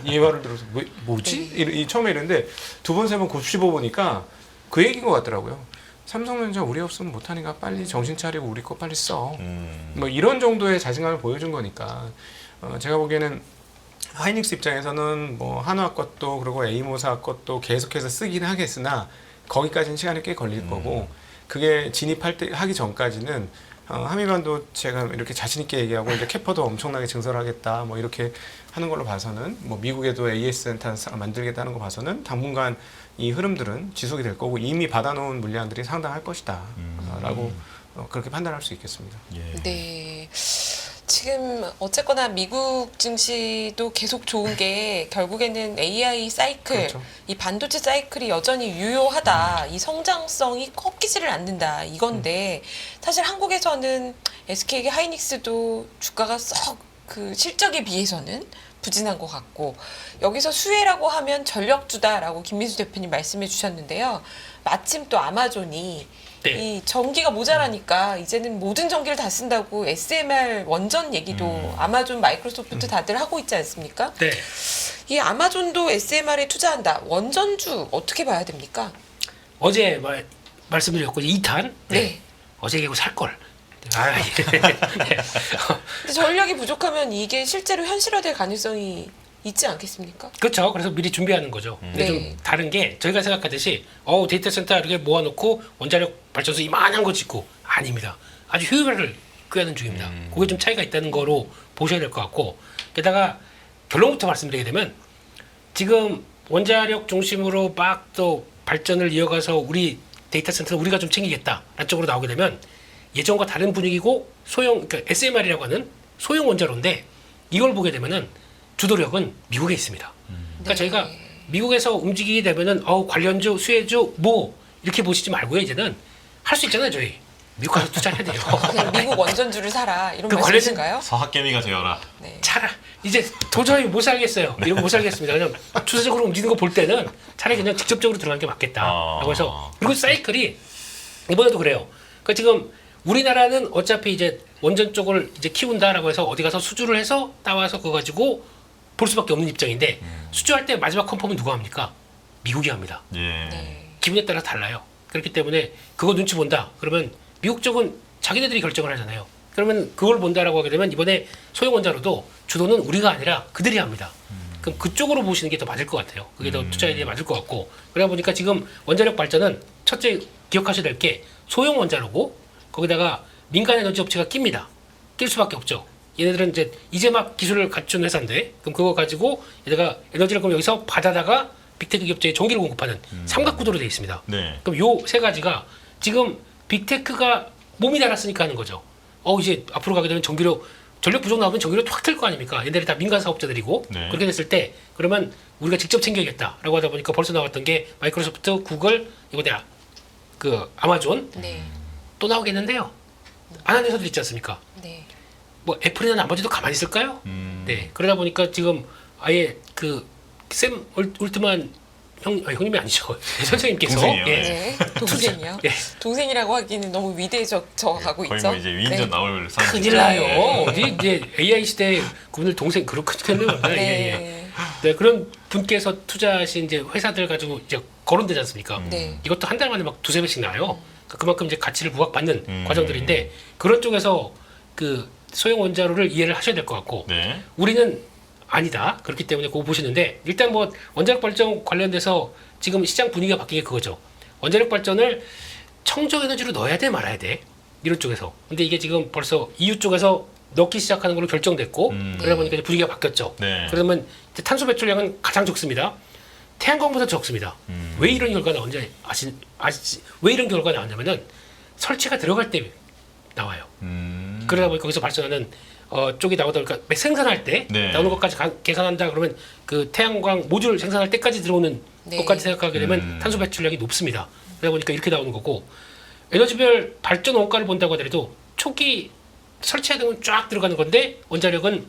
예화를 들어서 뭐지? 이 처음에 이랬는데 두 번 세 번 곱씹어 보니까 그 얘기인 것 같더라고요. 삼성전자 우리 없으면 못하니까 빨리 정신 차리고 우리 거 빨리 써. 뭐 이런 정도의 자신감을 보여준 거니까 제가 보기에는 하이닉스 입장에서는 뭐 한화 것도 그리고 에이모사 것도 계속해서 쓰긴 하겠으나 거기까지는 시간이 꽤 걸릴 거고 그게 하기 전까지는 한미반도체가 이렇게 자신 있게 얘기하고 이제 캐퍼도 엄청나게 증설하겠다 뭐 이렇게 하는 걸로 봐서는 뭐 미국에도 AS 센터 만들겠다는 거 봐서는 당분간 이 흐름들은 지속이 될 거고 이미 받아놓은 물량들이 상당할 것이다 라고 그렇게 판단할 수 있겠습니다. 예. 네. 지금 어쨌거나 미국 증시도 계속 좋은 게 결국에는 AI 사이클, 그렇죠. 이 반도체 사이클이 여전히 유효하다. 이 성장성이 꺾이지를 않는다. 이건데 사실 한국에서는 SK 하이닉스도 주가가 썩 그 실적에 비해서는 부진한 것 같고 여기서 수혜라고 하면 전력주다라고 김민수 대표님 말씀해 주셨는데요. 마침 또 아마존이 네. 이 전기가 모자라니까 이제는 모든 전기를 다 쓴다고 SMR 원전 얘기도 아마존, 마이크로소프트 다들 하고 있지 않습니까? 네. 이 아마존도 SMR에 투자한다. 원전주 어떻게 봐야 됩니까? 어제 말씀드렸고 2탄. 네. 어제 개고 살 걸. 예. 근데 전력이 부족하면 이게 실제로 현실화될 가능성이 있지 않겠습니까? 그렇죠. 그래서 미리 준비하는 거죠. 근데 네. 좀 다른 게 저희가 생각하듯이 데이터 센터 이렇게 모아놓고 원자력 발전소 이만한 거 짓고 아닙니다. 아주 효율을 복귀하는 중입니다. 그게 좀 차이가 있다는 거로 보셔야 될 것 같고 게다가 결론부터 말씀드리게 되면 지금 원자력 중심으로 막 또 발전을 이어가서 우리 데이터 센터는 우리가 좀 챙기겠다라는 쪽으로 나오게 되면 예전과 다른 분위기고 그러니까 SMR이라고 하는 소형 원자로인데 이걸 보게 되면은 주도력은 미국에 있습니다. 그러니까 네. 저희가 미국에서 움직이게 되면은 관련주, 수혜주 뭐 이렇게 보시지 말고요. 이제는 할 수 있잖아요. 저희 미국 가서 투자해야 돼요. 그냥 미국 원전주를 사라 이런 그 말씀이신가요? 서학개미가 되어라. 네. 차라 이제 도저히 못 살겠어요. 이러고 못 살겠습니다. 그냥 추세적으로 움직이는 거 볼 때는 차라리 그냥 직접적으로 들어가는 게 맞겠다라고 해서 그리고 사이클이 이번에도 그래요. 그러니까 지금 우리나라는 어차피 이제 원전 쪽을 이제 키운다라고 해서 어디 가서 수주를 해서 따와서 그거 가지고 볼 수밖에 없는 입장인데 수주할 때 마지막 컨펌은 누가 합니까? 미국이 합니다. 예. 네. 기분에 따라 달라요. 그렇기 때문에 그거 눈치 본다. 그러면 미국 쪽은 자기네들이 결정을 하잖아요. 그러면 그걸 본다라고 하게 되면 이번에 소형 원자로도 주도는 우리가 아니라 그들이 합니다. 그럼 그쪽으로 보시는 게 더 맞을 것 같아요. 그게 더 투자에 대해 맞을 것 같고. 그러다 보니까 지금 원자력 발전은 첫째 기억하셔야 될 게 소형 원자로고 거기다가 민간 에너지 업체가 낍니다. 낄 수밖에 없죠. 얘네들은 이제 막 기술을 갖춘 회사인데 그럼 그거 가지고 얘네가 에너지를 그럼 여기서 받아다가 빅테크 기업체에 전기를 공급하는 삼각구도로 되어 있습니다. 네. 그럼 요 세 가지가 지금 빅테크가 몸이 달았으니까 하는 거죠. 이제 앞으로 가게 되면 전력 부족 나오면 전기료 확 틀 거 아닙니까? 얘네들이 다 민간 사업자들이고 네. 그렇게 됐을 때 그러면 우리가 직접 챙겨야겠다라고 하다 보니까 벌써 나왔던 게 마이크로소프트, 구글, 이거냐 그 아마존 네. 또 나오겠는데요. 안 하는 회사들 있지 않습니까? 네. 뭐 애플이나 나머지도 가만히 있을까요? 네. 그러다 보니까 지금 아예 그 샘 올트만 형님이 아니죠. 선생님께서 동생이에요. 예. 네. 동생이요? 예. 동생이라고 하기는 너무 위대해져가고 거의 있죠. 뭐 이제 위인전 네. 나올 상황. 큰일 나요. 어디 이제 AI 시대에 그분들 동생 그렇거든요. 예, 예. 네. 네, 그런 분께서 투자하신 이제 회사들 가지고 이제 거론되지 않습니까? 네. 이것도 한 달 만에 막 두세 배씩 나요. 그러니까 그만큼 이제 가치를 부각받는 과정들인데 그런 쪽에서 그 소형 원자로를 이해를 하셔야 될 것 같고 네. 우리는 아니다. 그렇기 때문에 그거 보시는데 일단 뭐 원자력 발전 관련돼서 지금 시장 분위기가 바뀐 게 그거죠. 원자력 발전을 청정 에너지로 넣어야 돼 말아야 돼. 이런 쪽에서. 근데 이게 지금 벌써 EU 쪽에서 넣기 시작하는 걸로 결정됐고 그러다 보니까 이제 분위기가 바뀌었죠. 네. 그러면 이제 탄소 배출량은 가장 적습니다. 태양광보다 적습니다. 왜 이런 결과가 나오는지 아시지? 왜 이런 결과가 나왔냐면은 설치가 들어갈 때 나와요. 그러다 보니까 거기서 발전하는 쪽이 나오다 보니까 생산할 때 네. 나오는 것까지 계산한다 그러면 그 태양광 모듈 생산할 때까지 들어오는 네. 것까지 생각하게 되면 탄소 배출량이 높습니다. 그러다 보니까 이렇게 나오는 거고 에너지별 발전 원가를 본다고 하더라도 초기 설치해야 되면 쫙 들어가는 건데 원자력은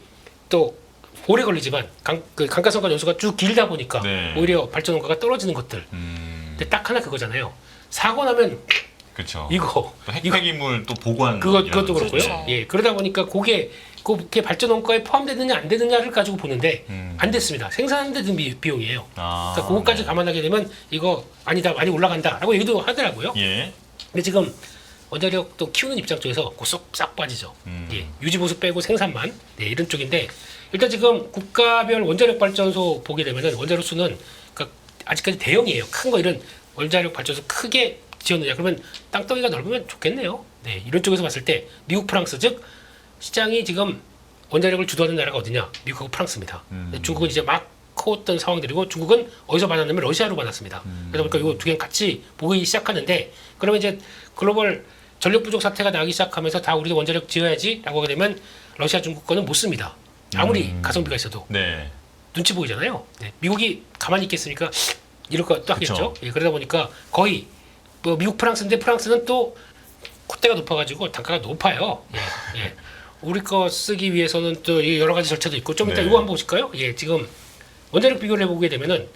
또 오래 걸리지만 감가상각 연수가 쭉 길다 보니까 네. 오히려 발전 원가가 떨어지는 것들. 근데 딱 하나 그거잖아요. 사고 나면 그렇죠. 이거 또 핵폐기물 또 보관. 그것도 그렇고요. 그렇죠. 예, 그러다 보니까 그게 발전 원가에 포함되느냐 안 되느냐를 가지고 보는데 안 됐습니다. 생산하는 데 든 비용이에요. 그러니까 그것까지 감안하게 되면 이거 아니다 많이 올라간다라고 얘기도 하더라고요. 예. 근데 지금 원자력 또 키우는 입장 쪽에서 싹 빠지죠. 예, 유지 보수 빼고 생산만 이런 쪽인데 일단 지금 국가별 원자력 발전소 보게 되면은 원자력 수는 그러니까 아직까지 대형이에요. 큰 거 이런 원자력 발전소 크게 지었느냐 그러면 땅덩이가 넓으면 좋겠네요. 네, 이런 쪽에서 봤을 때 미국, 프랑스 즉 시장이 지금 원자력을 주도하는 나라가 어디냐? 미국하고 프랑스입니다. 근데 중국은 이제 막 커왔던 상황들이고 중국은 어디서 받았냐면 러시아로 받았습니다. 그러다 보니까 이거 두 개는 같이 보기 시작하는데 그러면 이제 글로벌 전력 부족 사태가 나기 시작하면서 다 우리도 원자력 지어야지라고 하게 되면 러시아, 중국 거는 못 씁니다. 아무리 가성비가 있어도 네. 눈치 보이잖아요. 네, 미국이 가만히 있겠습니까? 이럴 것도 하겠죠. 그쵸. 예, 그러다 보니까 거의 뭐 미국, 프랑스인데 프랑스는 또 콧대가 높아가지고 단가가 높아요. 예, 예. 우리 거 쓰기 위해서는 또 여러 가지 절차도 있고 좀 이따 네. 이거 한번 보실까요? 예, 지금 원자력 비교를 해보게 되면은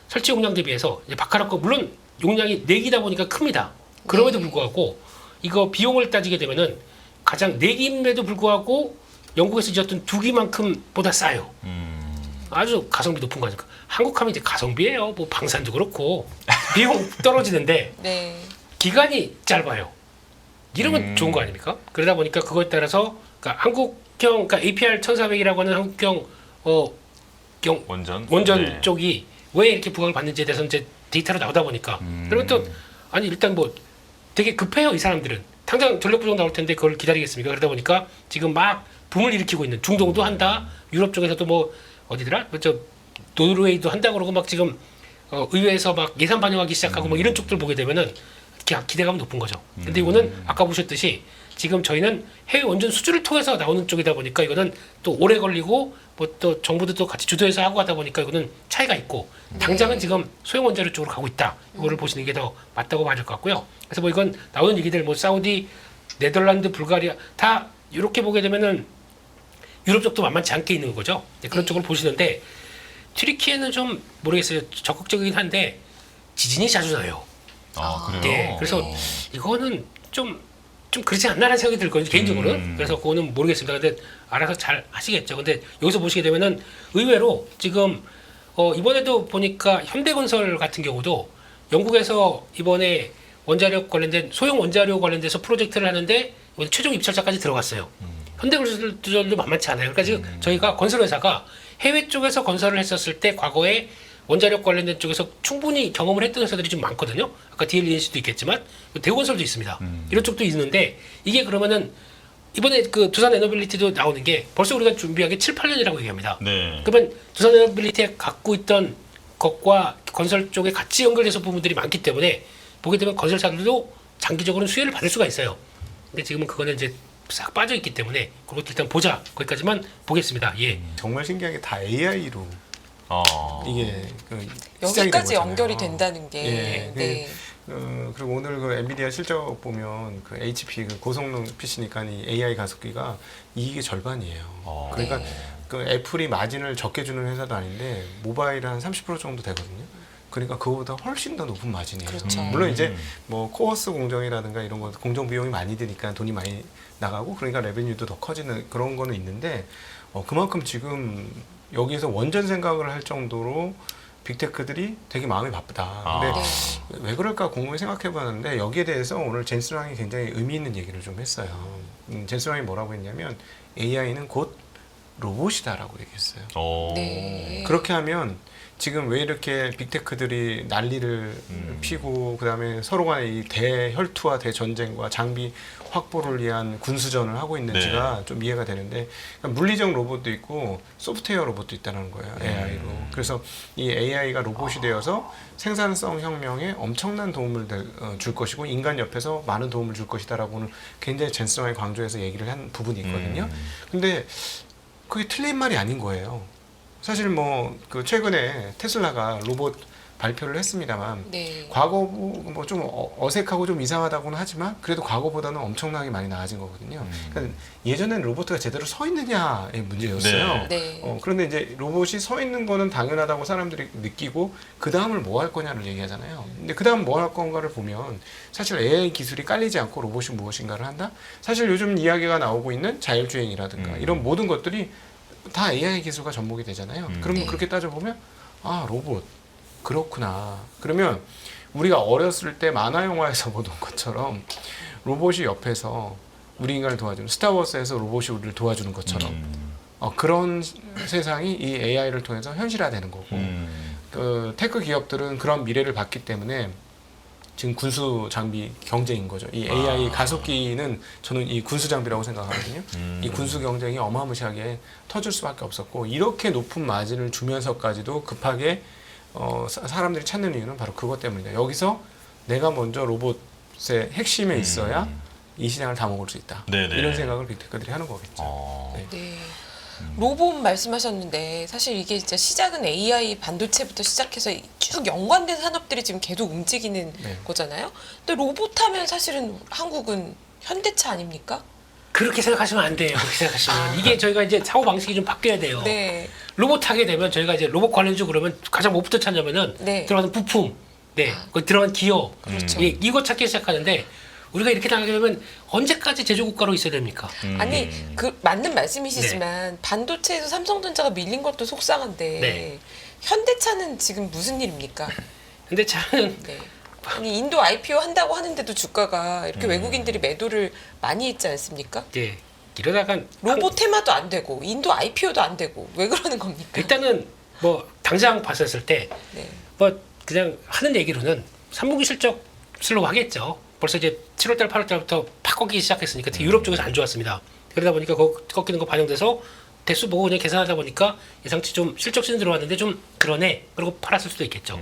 설치 용량 대비해서 이제 바카라 거 물론 용량이 4기다 보니까 큽니다. 그럼에도 불구하고 이거 비용을 따지게 되면은 가장 4기임에도 불구하고 영국에서 지었던 2기만큼 보다 싸요. 아주 가성비 높은 거니까. 한국 하면 이제 가성비예요. 뭐 방산도 그렇고 비용 떨어지는데 네. 기간이 짧아요. 이러면 좋은 거 아닙니까? 그러다 보니까 그거에 따라서 그러니까 한국형 그러니까 APR 1400이라고 하는 한국형 원전 네. 쪽이 왜 이렇게 부각을 받는지에 대해서 이제 데이터로 나오다 보니까 그러면 또 아니 일단 뭐 되게 급해요 이 사람들은 당장 전력 부족 나올 텐데 그걸 기다리겠습니까? 그러다 보니까 지금 막 붐을 일으키고 있는 중동도 한다. 유럽 쪽에서도 뭐 어디더라? 저 노르웨이도 한다 그러고 막 지금 의회에서 막 예산 반영하기 시작하고 뭐 이런 쪽들 보게 되면은 기대감이 높은 거죠. 근데 이거는 아까 보셨듯이 지금 저희는 해외 원전 수주를 통해서 나오는 쪽이다 보니까 이거는 또 오래 걸리고 뭐 또 정부도 또 같이 주도해서 하고 하다 보니까 이거는 차이가 있고 당장은 지금 소형 원자력 쪽으로 가고 있다. 이거를 보시는 게 더 맞다고 봐야 될 것 같고요. 그래서 뭐 이건 나오는 얘기들 뭐 사우디, 네덜란드, 불가리아 다 이렇게 보게 되면은 유럽 쪽도 만만치 않게 있는 거죠. 그런 쪽을 보시는데 튀르키예는 좀 모르겠어요. 적극적이긴 한데 지진이 자주 나요. 아, 그래요? 네, 그래서 이거는 좀 그렇지 않나라는 생각이 들거든요, 개인적으로는. 그래서 그거는 모르겠습니다. 근데 알아서 잘 하시겠죠. 근데 여기서 보시게 되면은 의외로 지금 이번에도 보니까 현대건설 같은 경우도 영국에서 이번에 원자력 관련된 소형 원자력 관련돼서 프로젝트를 하는데 이번에 최종 입찰자까지 들어갔어요. 현대건설도 만만치 않아요. 그러니까 지금 저희가 건설회사가 해외 쪽에서 건설을 했었을 때 과거에 원자력 관련된 쪽에서 충분히 경험을 했던 회사들이 좀 많거든요. 아까 DLENC도 있겠지만 대우건설도 있습니다. 이런 쪽도 있는데 이게 그러면은 이번에 그 두산 에너빌리티도 나오는 게 벌써 우리가 준비하기 7, 8년이라고 얘기합니다. 네. 그러면 두산 에너빌리티에 갖고 있던 것과 건설 쪽에 같이 연결돼서 부분들이 많기 때문에 보게 되면 건설사들도 장기적으로는 수혜를 받을 수가 있어요. 근데 지금은 그거는 이제 싹 빠져 있기 때문에 그것도 일단 보자. 거기까지만 보겠습니다. 예. 정말 신기한 게 다 AI로 이게 시작이 된 여기까지 거잖아요. 연결이 된다는 게. 예, 네. 그리고 오늘 그 엔비디아 실적 보면 그 HP 그 고성능 PC니까 이 AI 가속기가 이익의 절반이에요. 그러니까 네. 그 애플이 마진을 적게 주는 회사도 아닌데 모바일 한 30% 정도 되거든요. 그러니까 그거보다 훨씬 더 높은 마진이에요. 그렇죠. 물론 이제 뭐 코어스 공정이라든가 이런 거 공정 비용이 많이 드니까 돈이 많이 나가고 그러니까 레베뉴도 더 커지는 그런 거는 있는데 그만큼 지금 여기서 원전 생각을 할 정도로 빅테크들이 되게 마음이 바쁘다. 근데 네. 왜 그럴까 곰곰이 생각해봤는데 여기에 대해서 오늘 젠스랑이 굉장히 의미 있는 얘기를 좀 했어요. 젠스랑이 뭐라고 했냐면 AI는 곧 로봇이다라고 얘기했어요. 네. 그렇게 하면 지금 왜 이렇게 빅테크들이 난리를 피고 그다음에 서로 간에 이 대혈투와 대전쟁과 장비 확보를 위한 군수전을 하고 있는지가 좀 이해가 되는데 그러니까 물리적 로봇도 있고 소프트웨어 로봇도 있다는 거예요. AI로. 그래서 이 AI가 로봇이 되어서 생산성 혁명에 엄청난 도움을 줄 것이고 인간 옆에서 많은 도움을 줄 것이다라고는 굉장히 젠스랑이 강조해서 얘기를 한 부분이 있거든요. 근데 그게 틀린 말이 아닌 거예요. 사실 뭐 그 최근에 테슬라가 로봇 발표를 했습니다만 네. 과거 뭐 좀 어색하고 좀 이상하다고는 하지만 그래도 과거보다는 엄청나게 많이 나아진 거거든요. 그러니까 예전에는 로봇가 제대로 서 있느냐의 문제였어요. 네. 그런데 이제 로봇이 서 있는 거는 당연하다고 사람들이 느끼고 그 다음을 뭐 할 거냐를 얘기하잖아요. 근데 그 다음 뭐 할 건가를 보면 사실 AI 기술이 깔리지 않고 로봇이 무엇인가를 한다. 사실 요즘 이야기가 나오고 있는 자율주행이라든가 이런 모든 것들이 다 AI 기술과 접목이 되잖아요. 그러면 네. 그렇게 따져보면 아 로봇 그렇구나. 그러면 우리가 어렸을 때 만화 영화에서 보던 것처럼 로봇이 옆에서 우리 인간을 도와주는 스타워즈에서 로봇이 우리를 도와주는 것처럼 그런 세상이 이 AI를 통해서 현실화되는 거고 그 테크 기업들은 그런 미래를 봤기 때문에 지금 군수 장비 경쟁인 거죠. 이 AI 가속기는 저는 이 군수 장비라고 생각하거든요. 이 군수 경쟁이 어마무시하게 터질 수밖에 없었고 이렇게 높은 마진을 주면서까지도 급하게 사람들이 찾는 이유는 바로 그것 때문이다. 여기서 내가 먼저 로봇의 핵심에 있어야 이 시장을 다 먹을 수 있다. 네네. 이런 생각을 빅테크들이 하는 거겠죠. 네. 네. 로봇 말씀하셨는데 사실 이게 진짜 시작은 AI 반도체부터 시작해서 쭉 연관된 산업들이 지금 계속 움직이는 네. 거잖아요. 근데 로봇 하면 사실은 한국은 현대차 아닙니까? 그렇게 생각하시면 안 돼요. 그렇게 생각하시면 이게 저희가 이제 사고 방식이 좀 바뀌어야 돼요. 네. 로봇 하게 되면 저희가 이제 로봇 관련주 그러면 가장 뭐부터 찾냐면은 네. 들어가는 부품, 거기 들어간 기업, 그렇죠. 이거 찾기 시작하는데 우리가 이렇게 나가게 되면 언제까지 제조국가로 있어야 됩니까? 아니 그 맞는 말씀이시지만 반도체에서 삼성전자가 밀린 것도 속상한데 네. 현대차는 지금 무슨 일입니까? 근데 차는 네. 아니 인도 IPO 한다고 하는데도 주가가 이렇게 외국인들이 매도를 많이 했지 않습니까? 이제 이러다가 로봇 테마도 안 되고 인도 IPO도 안 되고 왜 그러는 겁니까? 일단은 뭐 당장 봤었을 때 네. 뭐 그냥 하는 얘기로는 3분기 실적 슬로우 하겠죠. 벌써 이제 7월달, 8월달부터 팍 꺾이기 시작했으니까 특히 유럽 쪽에서 안 좋았습니다. 그러다 보니까 꺾이는 거 반영돼서 대수 보고 그냥 계산하다 보니까 예상치 좀 실적 시즌 들어왔는데 좀 그러네. 그리고 팔았을 수도 있겠죠.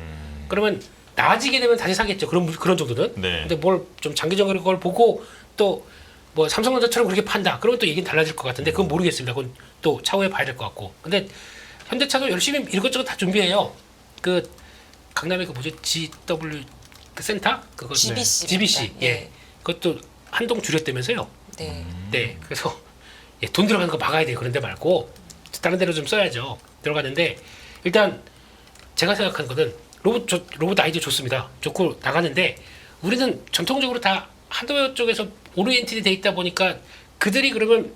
그러면 나아지게 되면 다시 사겠죠. 그런 정도는. 네. 근데 뭘 좀 장기적인 걸 보고 또 뭐 삼성전자처럼 그렇게 판다. 그러면 또 얘기는 달라질 것 같은데 그건 모르겠습니다. 그건 또 차후에 봐야 될 것 같고. 근데 현대차도 열심히 이것저것 다 준비해요. 그 강남에 그 뭐지 GW 그 센터 그거 GBC. GBC 네. 예 그것도 한동 줄였다면서요. 네. 네 그래서 예, 돈 들어가는 거 막아야 돼요. 그런 데 말고 다른 데로 좀 써야죠. 들어가는데 일단 제가 생각하는 거는 로봇 아이디어 좋습니다. 좋고 나가는데 우리는 전통적으로 다 하드웨어 쪽에서 오리엔티드 돼 있다 보니까 그들이 그러면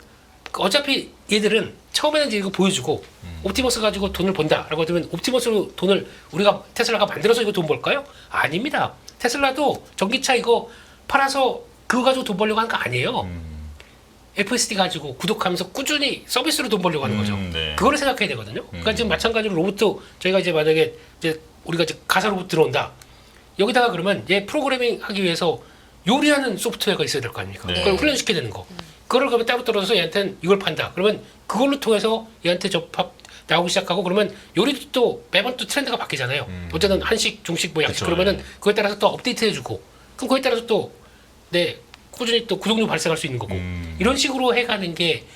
어차피 얘들은 처음에는 이제 이거 보여주고 옵티머스 가지고 돈을 번다라고 하면 옵티머스로 돈을 우리가 테슬라가 만들어서 이거 돈 벌까요? 아닙니다. 테슬라도 전기차 이거 팔아서 그거 가지고 돈 벌려고 하는 거 아니에요. FSD 가지고 구독하면서 꾸준히 서비스로 돈 벌려고 하는 거죠. 네. 그거를 생각해야 되거든요. 그러니까 지금 마찬가지로 로봇도 저희가 이제 만약에 이제 우리가 이제 가사 로봇 들어온다. 여기다가 그러면 얘 프로그래밍 하기 위해서 요리하는 소프트웨어가 있어야 될 거 아닙니까? 네. 그걸 훈련시켜야 되는 거. 그걸 그러면 따로 떨어져서 얘한테는 이걸 판다. 그러면 그걸로 통해서 얘한테 접합 나오기 시작하고 그러면 요리도 또 매번 또 트렌드가 바뀌잖아요. 어쨌든 한식, 중식, 뭐 양식 그쵸, 그러면은 그거에 따라서 또 업데이트해주고 그럼 그거에 따라서 또 꾸준히 또 구독료 발생할 수 있는 거고 이런 식으로 해가는 게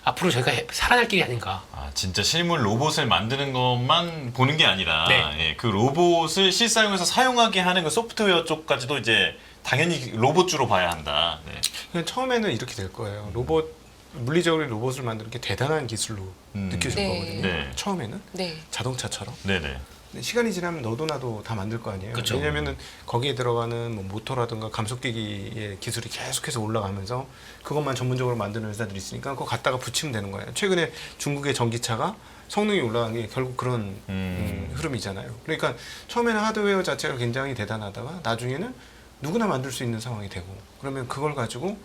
앞으로 저희가 살아날 길이 아닌가. 아, 진짜 실물 로봇을 만드는 것만 보는 게 아니라 네. 예, 그 로봇을 실사용해서 사용하게 하는 그 소프트웨어 쪽까지도 이제 당연히 로봇주로 봐야 한다. 네. 그냥 처음에는 이렇게 될 거예요. 물리적으로 로봇을 만드는 게 대단한 기술로 느껴질 네. 거거든요. 네. 처음에는 네. 자동차처럼. 네네. 근데 시간이 지나면 너도 나도 다 만들 거 아니에요. 그쵸. 왜냐면은 거기에 들어가는 뭐 모터라든가 감속기기의 기술이 계속해서 올라가면서 그것만 전문적으로 만드는 회사들이 있으니까 그거 갖다가 붙이면 되는 거예요. 최근에 중국의 전기차가 성능이 올라간 게 결국 그런 흐름이잖아요. 그러니까 처음에는 하드웨어 자체가 굉장히 대단하다가 나중에는 누구나 만들 수 있는 상황이 되고 그러면 그걸 가지고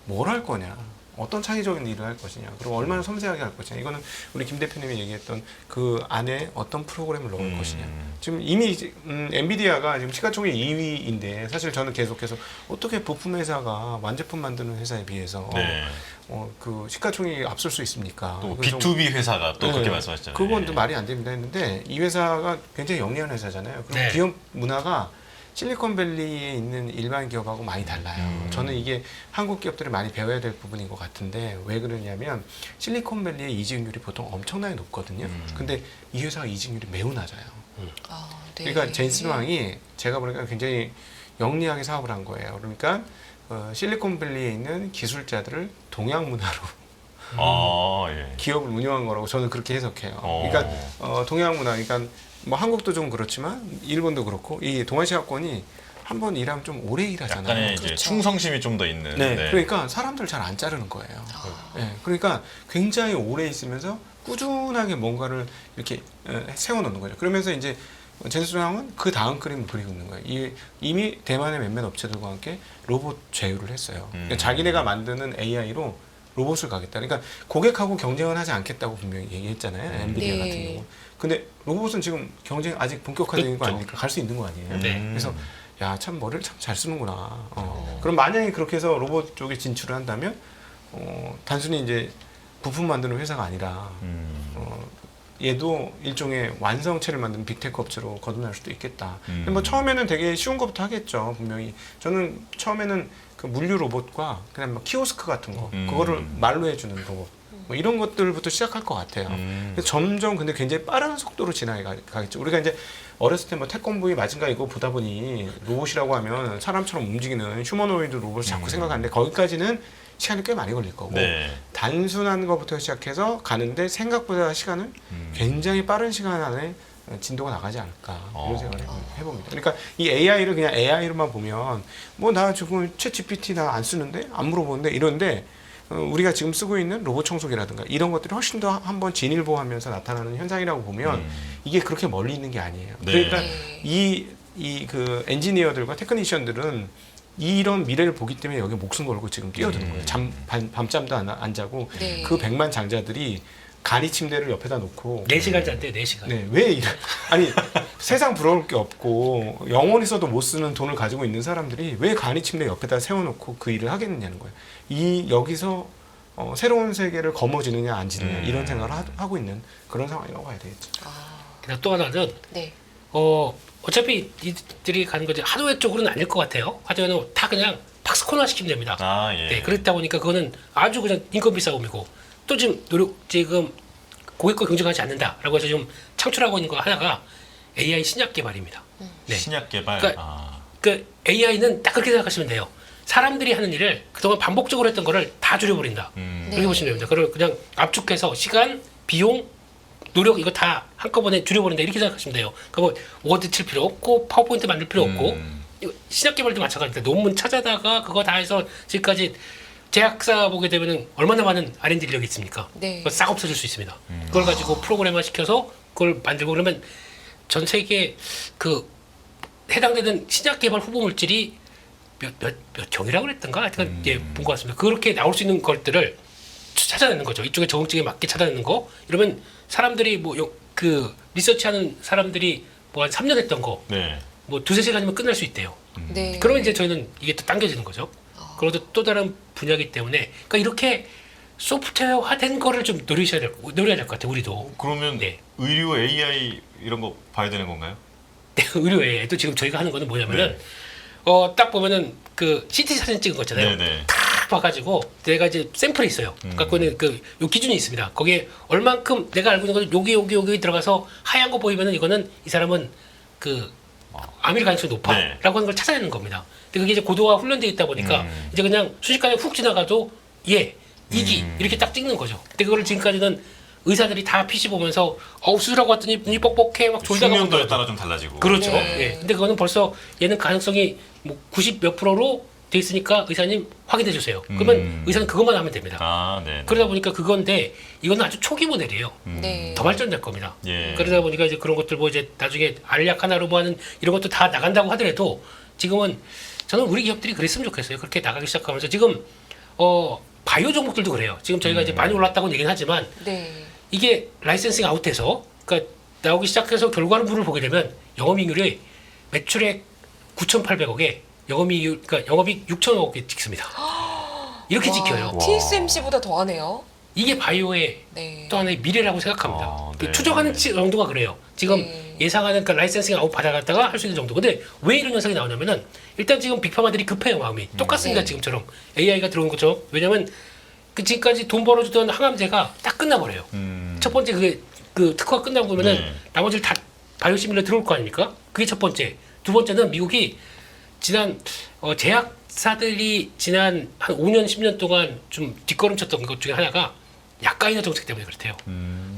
뭘 할 거냐, 어떤 창의적인 일을 할 것이냐, 그리고 얼마나 섬세하게 할 것이냐. 이거는 우리 김 대표님이 얘기했던 그 안에 어떤 프로그램을 넣을 것이냐. 지금 이미 엔비디아가 지금 시가총액 2위인데 사실 저는 계속해서 어떻게 부품 회사가 완제품 만드는 회사에 비해서 네. 그 시가총액이 앞설 수 있습니까? 또 이거 좀- B2B 회사가 또 네. 그렇게 말씀하셨잖아요. 그건 또 예. 말이 안 됩니다 했는데 이 회사가 굉장히 영리한 회사잖아요. 그리고 네. 기업 문화가 실리콘밸리에 있는 일반 기업하고 많이 달라요. 저는 이게 한국 기업들이 많이 배워야 될 부분인 것 같은데 왜 그러냐면 실리콘밸리의 이직률이 보통 엄청나게 높거든요. 근데 이 회사가 이직률이 매우 낮아요. 아, 네. 그러니까 제인슨 왕이 제가 보니까 굉장히 영리하게 사업을 한 거예요. 그러니까 실리콘밸리에 있는 기술자들을 동양 문화로 아, 예. 기업을 운영한 거라고 저는 그렇게 해석해요. 어. 그러니까 동양 문화, 그러니까 뭐 한국도 좀 그렇지만 일본도 그렇고 이 동아시아권이 한 번 일하면 좀 오래 일하잖아요. 약간의 이제 그렇죠. 충성심이 좀 더 있는. 네, 네. 그러니까 사람들 잘 안 자르는 거예요. 네, 그러니까 굉장히 오래 있으면서 꾸준하게 뭔가를 이렇게 세워놓는 거죠. 그러면서 이제 제인슨 왕은 그 다음 그림을 그리고 있는 거예요. 이미 대만의 몇몇 업체들과 함께 로봇 제휴를 했어요. 그러니까 자기네가 만드는 AI로 로봇을 가겠다. 그러니까 고객하고 경쟁은 하지 않겠다고 분명히 얘기했잖아요. 엔비디아 네. 같은 경우. 근데 로봇은 지금 경쟁 아직 본격화되는 거 그렇죠. 아니니까 갈 수 있는 거 아니에요. 네. 그래서 야, 참 머리를 참 잘 쓰는구나. 그럼 만약에 그렇게 해서 로봇 쪽에 진출을 한다면 단순히 이제 부품 만드는 회사가 아니라 얘도 일종의 완성체를 만드는 빅테크 업체로 거듭날 수도 있겠다. 근데 뭐 처음에는 되게 쉬운 것부터 하겠죠, 분명히. 저는 처음에는 그 물류 로봇과 그냥 뭐 키오스크 같은 거, 그거를 말로 해주는 로봇, 뭐 이런 것들부터 시작할 것 같아요. 근데 점점 근데 굉장히 빠른 속도로 진화해 가겠죠. 우리가 이제 어렸을 때 뭐 태권브이 마징가 이거 보다 보니 로봇이라고 하면 사람처럼 움직이는 휴머노이드 로봇을 자꾸 생각하는데 거기까지는 시간이 꽤 많이 걸릴 거고 네. 단순한 것부터 시작해서 가는데 생각보다 시간은 굉장히 빠른 시간 안에 진도가 나가지 않을까 이런 생각을 해봅니다. 그러니까 이 AI를 그냥 AI로만 보면 뭐 나 지금 챗 GPT 나 안 쓰는데 안 물어보는데 이런데 우리가 지금 쓰고 있는 로봇 청소기라든가 이런 것들이 훨씬 더 한번 진일보하면서 나타나는 현상이라고 보면 이게 그렇게 멀리 있는 게 아니에요. 네. 그러니까 네. 이 그 엔지니어들과 테크니션들은 이런 미래를 보기 때문에 여기 목숨 걸고 지금 뛰어드는 거예요. 밤잠도 안 자고 네. 그 100만 장자들이 간이 침대를 옆에다 놓고 4시간 잔대 4시간. 네, 왜 이래? 아니 세상 부러울 게 없고 영원히 써도 못 쓰는 돈을 가지고 있는 사람들이 왜 간이 침대 옆에다 세워놓고 그 일을 하겠느냐는 거예요. 여기서 새로운 세계를 거머쥐느냐 안 지느냐 이런 생각을 하고 있는 그런 상황이라고 봐야 되겠죠. 그다음 또 하나는 네. 어차피 이들이 가는 거지 하드웨어 쪽으로는 아닐 것 같아요. 하드웨어는 다 그냥 박스콘화 시키면 됩니다. 아, 예. 네, 그렇다 보니까 그거는 아주 그냥 인건비 싸움이고 또 지금 고객과 경쟁하지 않는다라고 해서 좀 창출하고 있는 거 하나가 AI 신약 개발입니다. 네. 신약 개발. 그러니까 그 AI는 딱 그렇게 생각하시면 돼요. 사람들이 하는 일을 그동안 반복적으로 했던 거를 다 줄여버린다. 그렇게 네. 보시면 됩니다. 그걸 그냥 압축해서 시간, 비용, 노력 이거 다 한꺼번에 줄여버린다 이렇게 생각하시면 돼요. 그러니까 뭐 워드 칠 필요 없고 파워포인트 만들 필요 없고 이거 신약 개발도 마찬가지입니다. 논문 찾아다가 그거 다 해서 지금까지 제약사 보게 되면은 얼마나 많은 R&D 인력이 있습니까? 네. 그거 싹 없어질 수 있습니다. 그걸 가지고 프로그램화 시켜서 그걸 만들고 그러면 전 세계 그 해당되는 신약 개발 후보 물질이 몇 종이라고 그랬던가? 하여튼 예, 본 것 같습니다. 그렇게 나올 수 있는 것들을 찾아내는 거죠. 이쪽에 적응증에 맞게 찾아내는 거. 이러면 사람들이 그 리서치하는 사람들이 뭐 한 3년 했던 거, 네. 뭐 두세 시간이면 끝날 수 있대요. 네. 그러면 이제 저희는 이게 또 당겨지는 거죠. 그것도 또 다른 분야이기 때문에 그러니까 이렇게 소프트웨어화된 거를 좀 노려야 될 것 같아요. 우리도. 그러면 네. 의료 AI 이런 거 봐야 되는 건가요? 네, 의료에도 지금 저희가 하는 거는 뭐냐면은 네. 딱 보면은 그 CT 사진 찍은 거 있잖아요. 네네. 딱 봐가지고 내가 이제 샘플이 있어요. 갖고는 요 기준이 있습니다. 거기에 얼만큼 내가 알고 있는 건 여기 들어가서 하얀 거 보이면은 이거는 이 사람은 그 암일 가능성이 높아라고 네. 하는 걸 찾아내는 겁니다. 근데 그게 이제 고도화 훈련되어 있다 보니까 이제 그냥 순식간에 훅 지나가도 이기 이렇게 딱 찍는 거죠. 근데 그거를 지금까지는 의사들이 다 PC 보면서 수술하고 왔더니 눈이 뻑뻑해 막 졸다가 숙련도에 보더라도. 따라 좀 달라지고. 그렇죠. 네. 예. 근데 그거는 벌써 얘는 가능성이 뭐 90 몇 프로로 돼 있으니까 의사님 확인해 주세요. 그러면 의사는 그것만 하면 됩니다. 아, 네. 그러다 보니까 그건데 이거는 아주 초기 모델이에요. 네. 더 발전될 겁니다. 예. 그러다 보니까 이제 그런 것들 뭐 이제 나중에 알약 하나로 뭐 하는 이런 것도 다 나간다고 하더라도 지금은 저는 우리 기업들이 그랬으면 좋겠어요. 그렇게 나가기 시작하면서 지금 바이오 종목들도 그래요. 지금 저희가 이제 많이 올랐다고는 얘기는 하지만 네. 이게 라이센싱 아웃돼서 그러니까 나오기 시작해서 결과물을 보게 되면 영업이익률이 매출액 9,800억에 영업이익 6,000억에 찍습니다. 이렇게 찍혀요. TSMC보다 더하네요. 이게 바이오의 네. 또 하나의 미래라고 생각합니다. 아, 그 네. 추정하는 정도가 그래요. 지금 네. 예상하는 그러니까 라이센싱 아웃 받아갔다가 할 수 있는 정도. 근데 왜 이런 현상이 나오냐면은 일단 지금 빅파마들이 급해요 마음이. 똑같습니다 네. 지금처럼 AI가 들어온 것처럼. 왜냐면 그 지금까지 돈 벌어주던 항암제가 딱 끝나버려요. 첫 번째 그게 그 특허가 끝나고 그러면은 네. 나머지를 다 바이오시밀러 들어올 거 아닙니까? 그게 첫 번째. 두 번째는 미국이 지난 제약사들이 지난 한 5년 10년 동안 좀 뒷걸음쳤던 것 중에 하나가 약가인화 정책 때문에 그렇대요.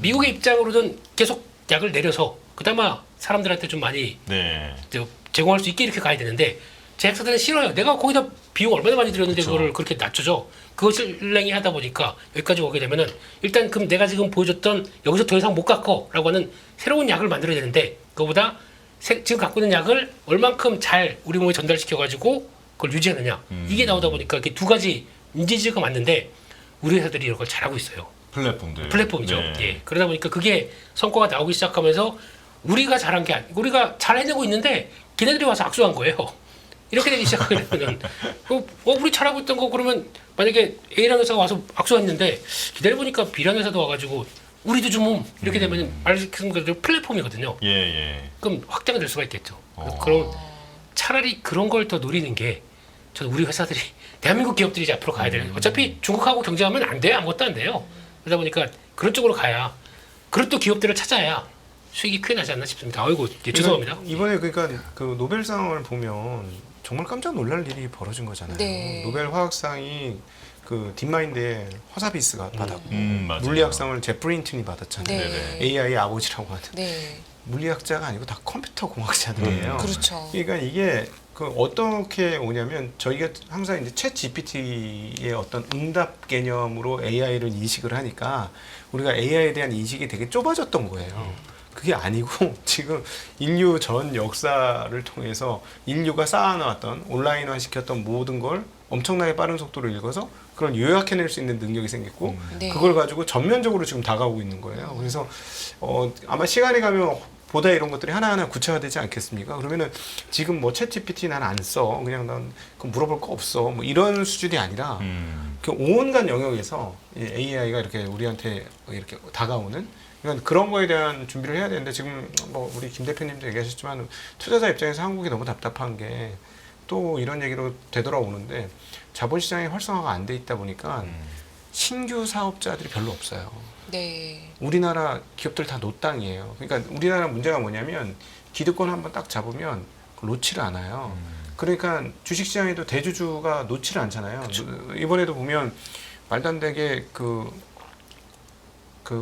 미국의 입장으로는 계속 약을 내려서 그나마 사람들한테 좀 많이 네. 제공할 수 있게 이렇게 가야 되는데 제약사들은 싫어요. 내가 거기다 비용 얼마나 많이 들였는데 그쵸. 그거를 그렇게 낮춰줘. 그것을 랭이 하다 보니까 여기까지 오게 되면은 일단 그럼 내가 지금 보여줬던 여기서 더 이상 못 갖고라고 하는 새로운 약을 만들어야 되는데 그거보다 지금 갖고 있는 약을 얼만큼 잘 우리 몸에 전달시켜가지고 그걸 유지하느냐 이게 나오다 보니까 이렇게 두 가지 인지지가 맞는데 우리 회사들이 이런 걸 잘하고 있어요. 플랫폼들. 플랫폼이죠. 네. 예. 그러다 보니까 그게 성과가 나오기 시작하면서 우리가 잘한 게 아니고 우리가 잘 해내고 있는데 걔네들이 와서 악수한 거예요. 이렇게 되기 시작하게 되면 우리 잘하고 있던 거 그러면 만약에 A라는 회사가 와서 악수했는데 기다려보니까 B라는 회사도 와가지고 우리도 좀 이렇게 되면 말씀드린 그대로 플랫폼이거든요. 예, 예. 그럼 확장이 될 수가 있겠죠. 그럼 차라리 그런 걸 더 노리는 게 저는 우리 회사들이 대한민국 기업들이 이제 앞으로 가야 돼요. 어차피 중국하고 경쟁하면 안 돼요. 아무것도 안 돼요. 그러다 보니까 그런 쪽으로 가야 그런 또 기업들을 찾아야 수익이 크게 나지 않나 싶습니다. 아이고 예, 죄송합니다. 이번에 그러니까 그 노벨상을 보면 정말 깜짝 놀랄 일이 벌어진 거잖아요. 네. 노벨 화학상이 그 딥마인드의 허사비스가 받았고 맞아요. 물리학상을 제프리 힌튼이 받았잖아요. 네. AI의 아버지라고 하는 네. 물리학자가 아니고 다 컴퓨터 공학자들이에요. 그렇죠. 그러니까 이게 그 어떻게 오냐면 저희가 항상 이제 챗 GPT의 어떤 응답 개념으로 AI를 인식을 하니까 우리가 AI에 대한 인식이 되게 좁아졌던 거예요. 그게 아니고 지금 인류 전 역사를 통해서 인류가 쌓아놨던 온라인화 시켰던 모든 걸 엄청나게 빠른 속도로 읽어서 그걸 요약해낼 수 있는 능력이 생겼고 네. 그걸 가지고 전면적으로 지금 다가오고 있는 거예요. 그래서 아마 시간이 가면 보다 이런 것들이 하나하나 구체화되지 않겠습니까? 그러면은 지금 뭐 챗GPT 난 안 써. 그냥 난 그 물어볼 거 없어. 뭐 이런 수준이 아니라 그 온갖 영역에서 이 AI가 이렇게 우리한테 이렇게 다가오는 그러니까 그런 거에 대한 준비를 해야 되는데 지금 뭐 우리 김 대표님도 얘기하셨지만 투자자 입장에서 한국이 너무 답답한 게 또 이런 얘기로 되돌아오는데 자본시장의 활성화가 안 돼 있다 보니까 신규 사업자들이 별로 없어요. 네. 우리나라 기업들 다 노땅이에요. 그러니까 우리나라 문제가 뭐냐면 기득권 한번 딱 잡으면 놓지를 않아요. 그러니까 주식시장에도 대주주가 놓지를 않잖아요. 이번에도 보면 말도 안 되게 그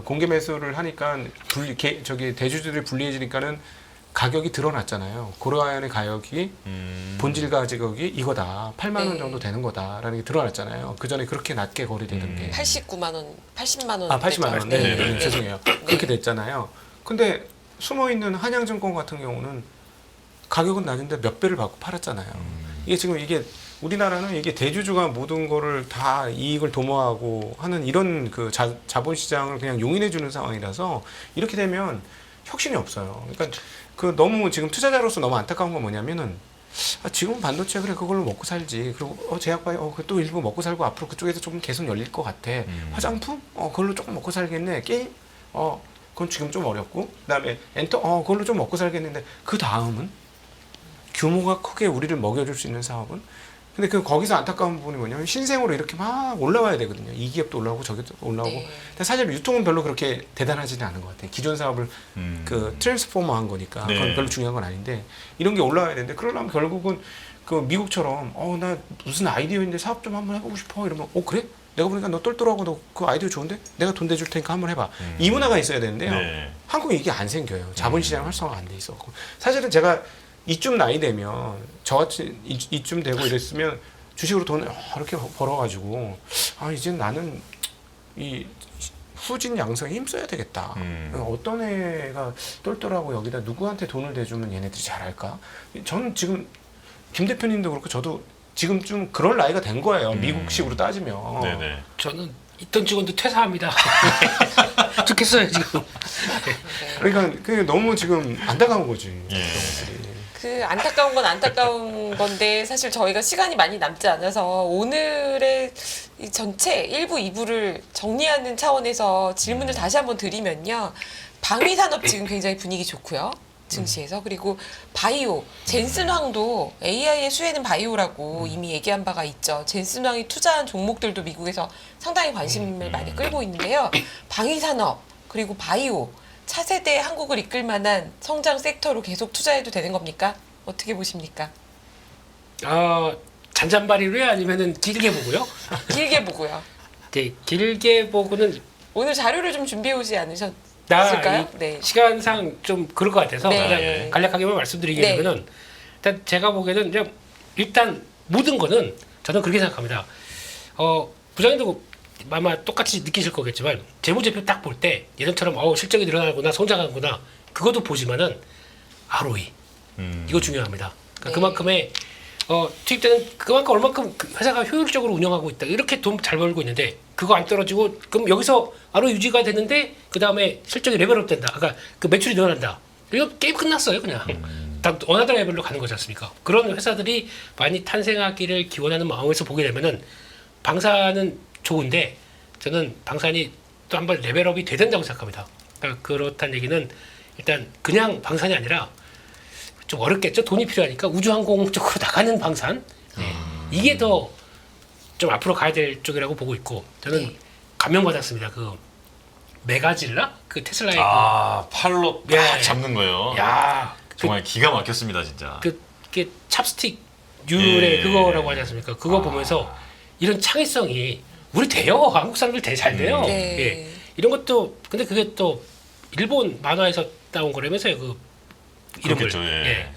공개 매수를 하니까 저기 대주주들이 불리해지니까는 가격이 드러났잖아요. 고려아연의 가격이 본질 가격이 이거다. 8만 원 네. 정도 되는 거다라는 게 드러났잖아요. 그 전에 그렇게 낮게 거래되던 게. 89만 원, 80만 원. 80만 원. 네. 네, 네, 네, 죄송해요. 그렇게 됐잖아요. 근데 숨어 있는 한양증권 같은 경우는 가격은 낮은데 몇 배를 받고 팔았잖아요. 이게 지금 이게 우리나라는 이게 대주주가 모든 거를 다 이익을 도모하고 하는 이런 그 자본시장을 그냥 용인해 주는 상황이라서 이렇게 되면 혁신이 없어요. 그러니까 그 너무 지금 투자자로서 너무 안타까운 건 뭐냐면은 지금 반도체 그래 그걸로 먹고 살지. 그리고 제약바이오 또 일부 먹고 살고 앞으로 그쪽에서 조금 계속 열릴 것 같아. 화장품 그걸로 조금 먹고 살겠네. 게임 그건 지금 좀 어렵고 그다음에 엔터 그걸로 좀 먹고 살겠는데 그 다음은 규모가 크게 우리를 먹여줄 수 있는 사업은 근데 거기서 안타까운 부분이 뭐냐면 신생으로 이렇게 막 올라와야 되거든요. 이 기업도 올라오고 저기도 올라오고. 네. 근데 사실 유통은 별로 그렇게 대단하지는 않은 것 같아요. 기존 사업을 그 트랜스포머 한 거니까 네. 그건 별로 중요한 건 아닌데 이런 게 올라와야 되는데 그러려면 결국은 그 미국처럼 나 무슨 아이디어인데 사업 좀 한번 해보고 싶어 이러면 그래? 내가 보니까 너 똘똘하고 너 그 아이디어 좋은데 내가 돈 대줄 테니까 한번 해봐. 이 문화가 있어야 되는데요. 네. 한국에 이게 안 생겨요. 자본시장 활성화가 안 돼 있어. 사실은 제가 이쯤 나이 되면 저같이 이쯤 되고 이랬으면 주식으로 돈 이렇게 벌어가지고 이제 나는 이 후진 양성에 힘써야 되겠다. 어떤 애가 똘똘하고 여기다 누구한테 돈을 대주면 얘네들이 잘할까? 저는 지금 김 대표님도 그렇고 저도 지금 좀 그럴 나이가 된 거예요. 미국식으로 따지면. 네네. 저는 있던 직원도 퇴사합니다. 좋겠어요 지금. 그러니까 그게 너무 지금 안타까운 거지. 예. 그런 것들이. 그 안타까운 건 안타까운 건데 사실 저희가 시간이 많이 남지 않아서 오늘의 이 전체 1부, 2부를 정리하는 차원에서 질문을 다시 한번 드리면요. 방위산업 지금 굉장히 분위기 좋고요. 증시에서. 그리고 바이오, 젠슨황도 AI의 수혜는 바이오라고 이미 얘기한 바가 있죠. 젠슨황이 투자한 종목들도 미국에서 상당히 관심을 많이 끌고 있는데요. 방위산업, 그리고 바이오, 차세대 한국을 이끌 만한 성장 섹터로 계속 투자해도 되는 겁니까? 어떻게 보십니까? 잔잔바리로요? 아니면은 길게 보고요? 길게 보고요. 네, 길게 보고는 오늘 자료를 좀 준비해 오지 않으셨을까요? 네. 시간상 좀 그럴 것 같아서 네. 그냥 간략하게만 말씀드리기로는 일단 제가 보기에는 그냥 일단 모든 거는 저는 그렇게 생각합니다. 부장님도 아마 똑같이 느끼실 거겠지만 재무제표 딱 볼 때 예전처럼 실적이 늘어나구나 성장하구나 그것도 보지만은 ROE 이거 중요합니다. 그러니까 네. 그만큼의 투입되는 그만큼 얼마큼 회사가 효율적으로 운영하고 있다 이렇게 돈 잘 벌고 있는데 그거 안 떨어지고 그럼 여기서 ROE 유지가 되는데 그 다음에 실적이 레벨업 된다. 그러니까 그 매출이 늘어난다. 이거 게임 끝났어요 그냥. 다 어나더 레벨로 가는 거지 않습니까? 그런 회사들이 많이 탄생하기를 기원하는 마음에서 보게 되면은 방사는 좋은데 저는 방산이 또 한번 레벨업이 돼야 된다고 생각합니다. 그러니까 그렇다는 얘기는 일단 그냥 방산이 아니라 좀 어렵겠죠. 돈이 필요하니까 우주항공 쪽으로 나가는 방산 이게 더 좀 앞으로 가야 될 쪽이라고 보고 있고 저는 네. 감명받았습니다. 그 메가질라 그 테슬라의 팔로 딱 예. 잡는 거예요. 야 정말 기가 막혔습니다, 진짜. 그게 찹스틱 율의 예. 그거라고 하지 않습니까? 그거 보면서 이런 창의성이 우리 돼요. 한국 사람들 잘 돼요. 네. 예. 이런 것도 근데 그게 또 일본 만화에서 따온 거라면서요. 그 이름을. 그렇겠죠, 예.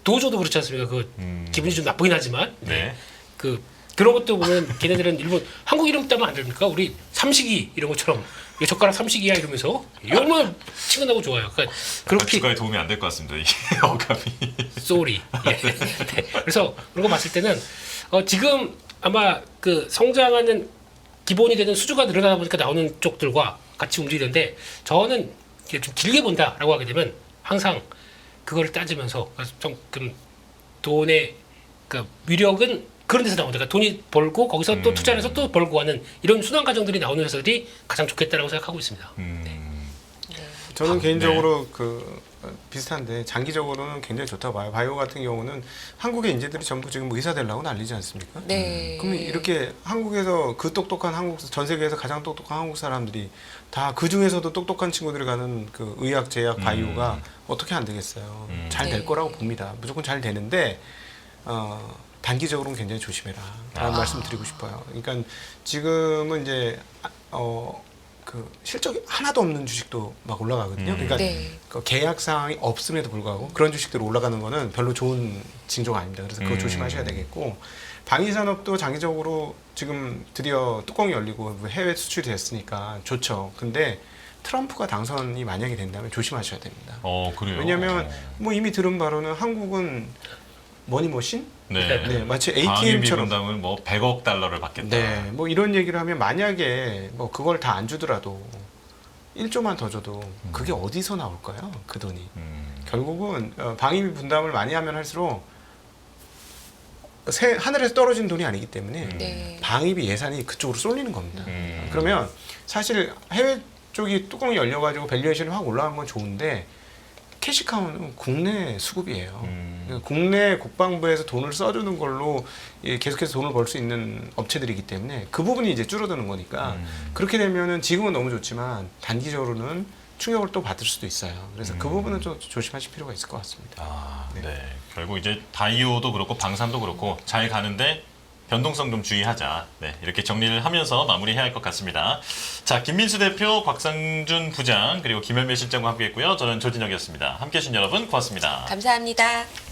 도조도 그렇지 않습니까? 그 기분이 좀 나쁘긴 하지만 네. 그런 것도 보면 걔네들은 일본 한국 이름 따면 안 됩니까? 우리 삼식이 이런 것처럼 이게 젓가락 삼식이야 이러면서 정말 친근하고 좋아요. 그러니까 그렇게 주가에 도움이 안 될 것 같습니다. 이게 어감이. 쏘리. 예. 네. 그래서 그런 거 봤을 때는 지금 아마 그 성장하는 기본이 되는 수주가 늘어나다 보니까 나오는 쪽들과 같이 움직이는데 저는 이렇게 좀 길게 본다라고 하게 되면 항상 그거를 따지면서 조금 돈의 그 위력은 그런 데서 나온다. 그러니까 돈이 벌고 거기서 또 투자를 해서 또 벌고 하는 이런 순환 과정들이 나오는 회사들이 가장 좋겠다라고 생각하고 있습니다. 저는 개인적으로 비슷한데 장기적으로는 굉장히 좋다고 봐요. 바이오 같은 경우는 한국의 인재들이 전부 지금 의사 되려고 난리지 않습니까? 네. 그럼 이렇게 한국에서 그 똑똑한 전 세계에서 가장 똑똑한 한국 사람들이 다 그 중에서도 똑똑한 친구들이 가는 그 의학, 제약, 바이오가 어떻게 안 되겠어요? 잘 될 네. 거라고 봅니다. 무조건 잘 되는데 단기적으로는 굉장히 조심해라 라는 말씀 드리고 싶어요. 그러니까 지금은 이제 그 실적이 하나도 없는 주식도 막 올라가거든요. 그러니까 네. 그 계약 사항이 없음에도 불구하고 그런 주식들이 올라가는 거는 별로 좋은 징조가 아닙니다. 그래서 그거 조심하셔야 되겠고, 방위산업도 장기적으로 지금 드디어 뚜껑이 열리고 해외 수출이 됐으니까 좋죠. 근데 트럼프가 당선이 만약에 된다면 조심하셔야 됩니다. 그래요. 왜냐하면 뭐 이미 들은 바로는 한국은 머니머신? 네. 네, 마치 방위비 ATM처럼 분담은 뭐 100억 달러를 받겠다. 네, 뭐 이런 얘기를 하면 만약에 뭐 그걸 다 안 주더라도 1조만 더 줘도 그게 어디서 나올까요? 그 돈이. 결국은 방위비 분담을 많이 하면 할수록 하늘에서 떨어진 돈이 아니기 때문에 네. 방위비 예산이 그쪽으로 쏠리는 겁니다. 그러면 사실 해외 쪽이 뚜껑이 열려가지고 밸류에이션이 확 올라간 건 좋은데 캐시카우는 국내 수급이에요. 국내 국방부에서 돈을 써주는 걸로 계속해서 돈을 벌 수 있는 업체들이기 때문에 그 부분이 이제 줄어드는 거니까 그렇게 되면은 지금은 너무 좋지만 단기적으로는 충격을 또 받을 수도 있어요. 그래서 그 부분은 좀 조심하실 필요가 있을 것 같습니다. 네. 결국 이제 바이오도 그렇고 방산도 그렇고 잘 가는데 변동성 좀 주의하자. 네, 이렇게 정리를 하면서 마무리해야 할 것 같습니다. 자, 김민수 대표, 곽상준 부장, 그리고 김현배 실장과 함께했고요. 저는 조진혁이었습니다. 함께해 주신 여러분 고맙습니다. 감사합니다.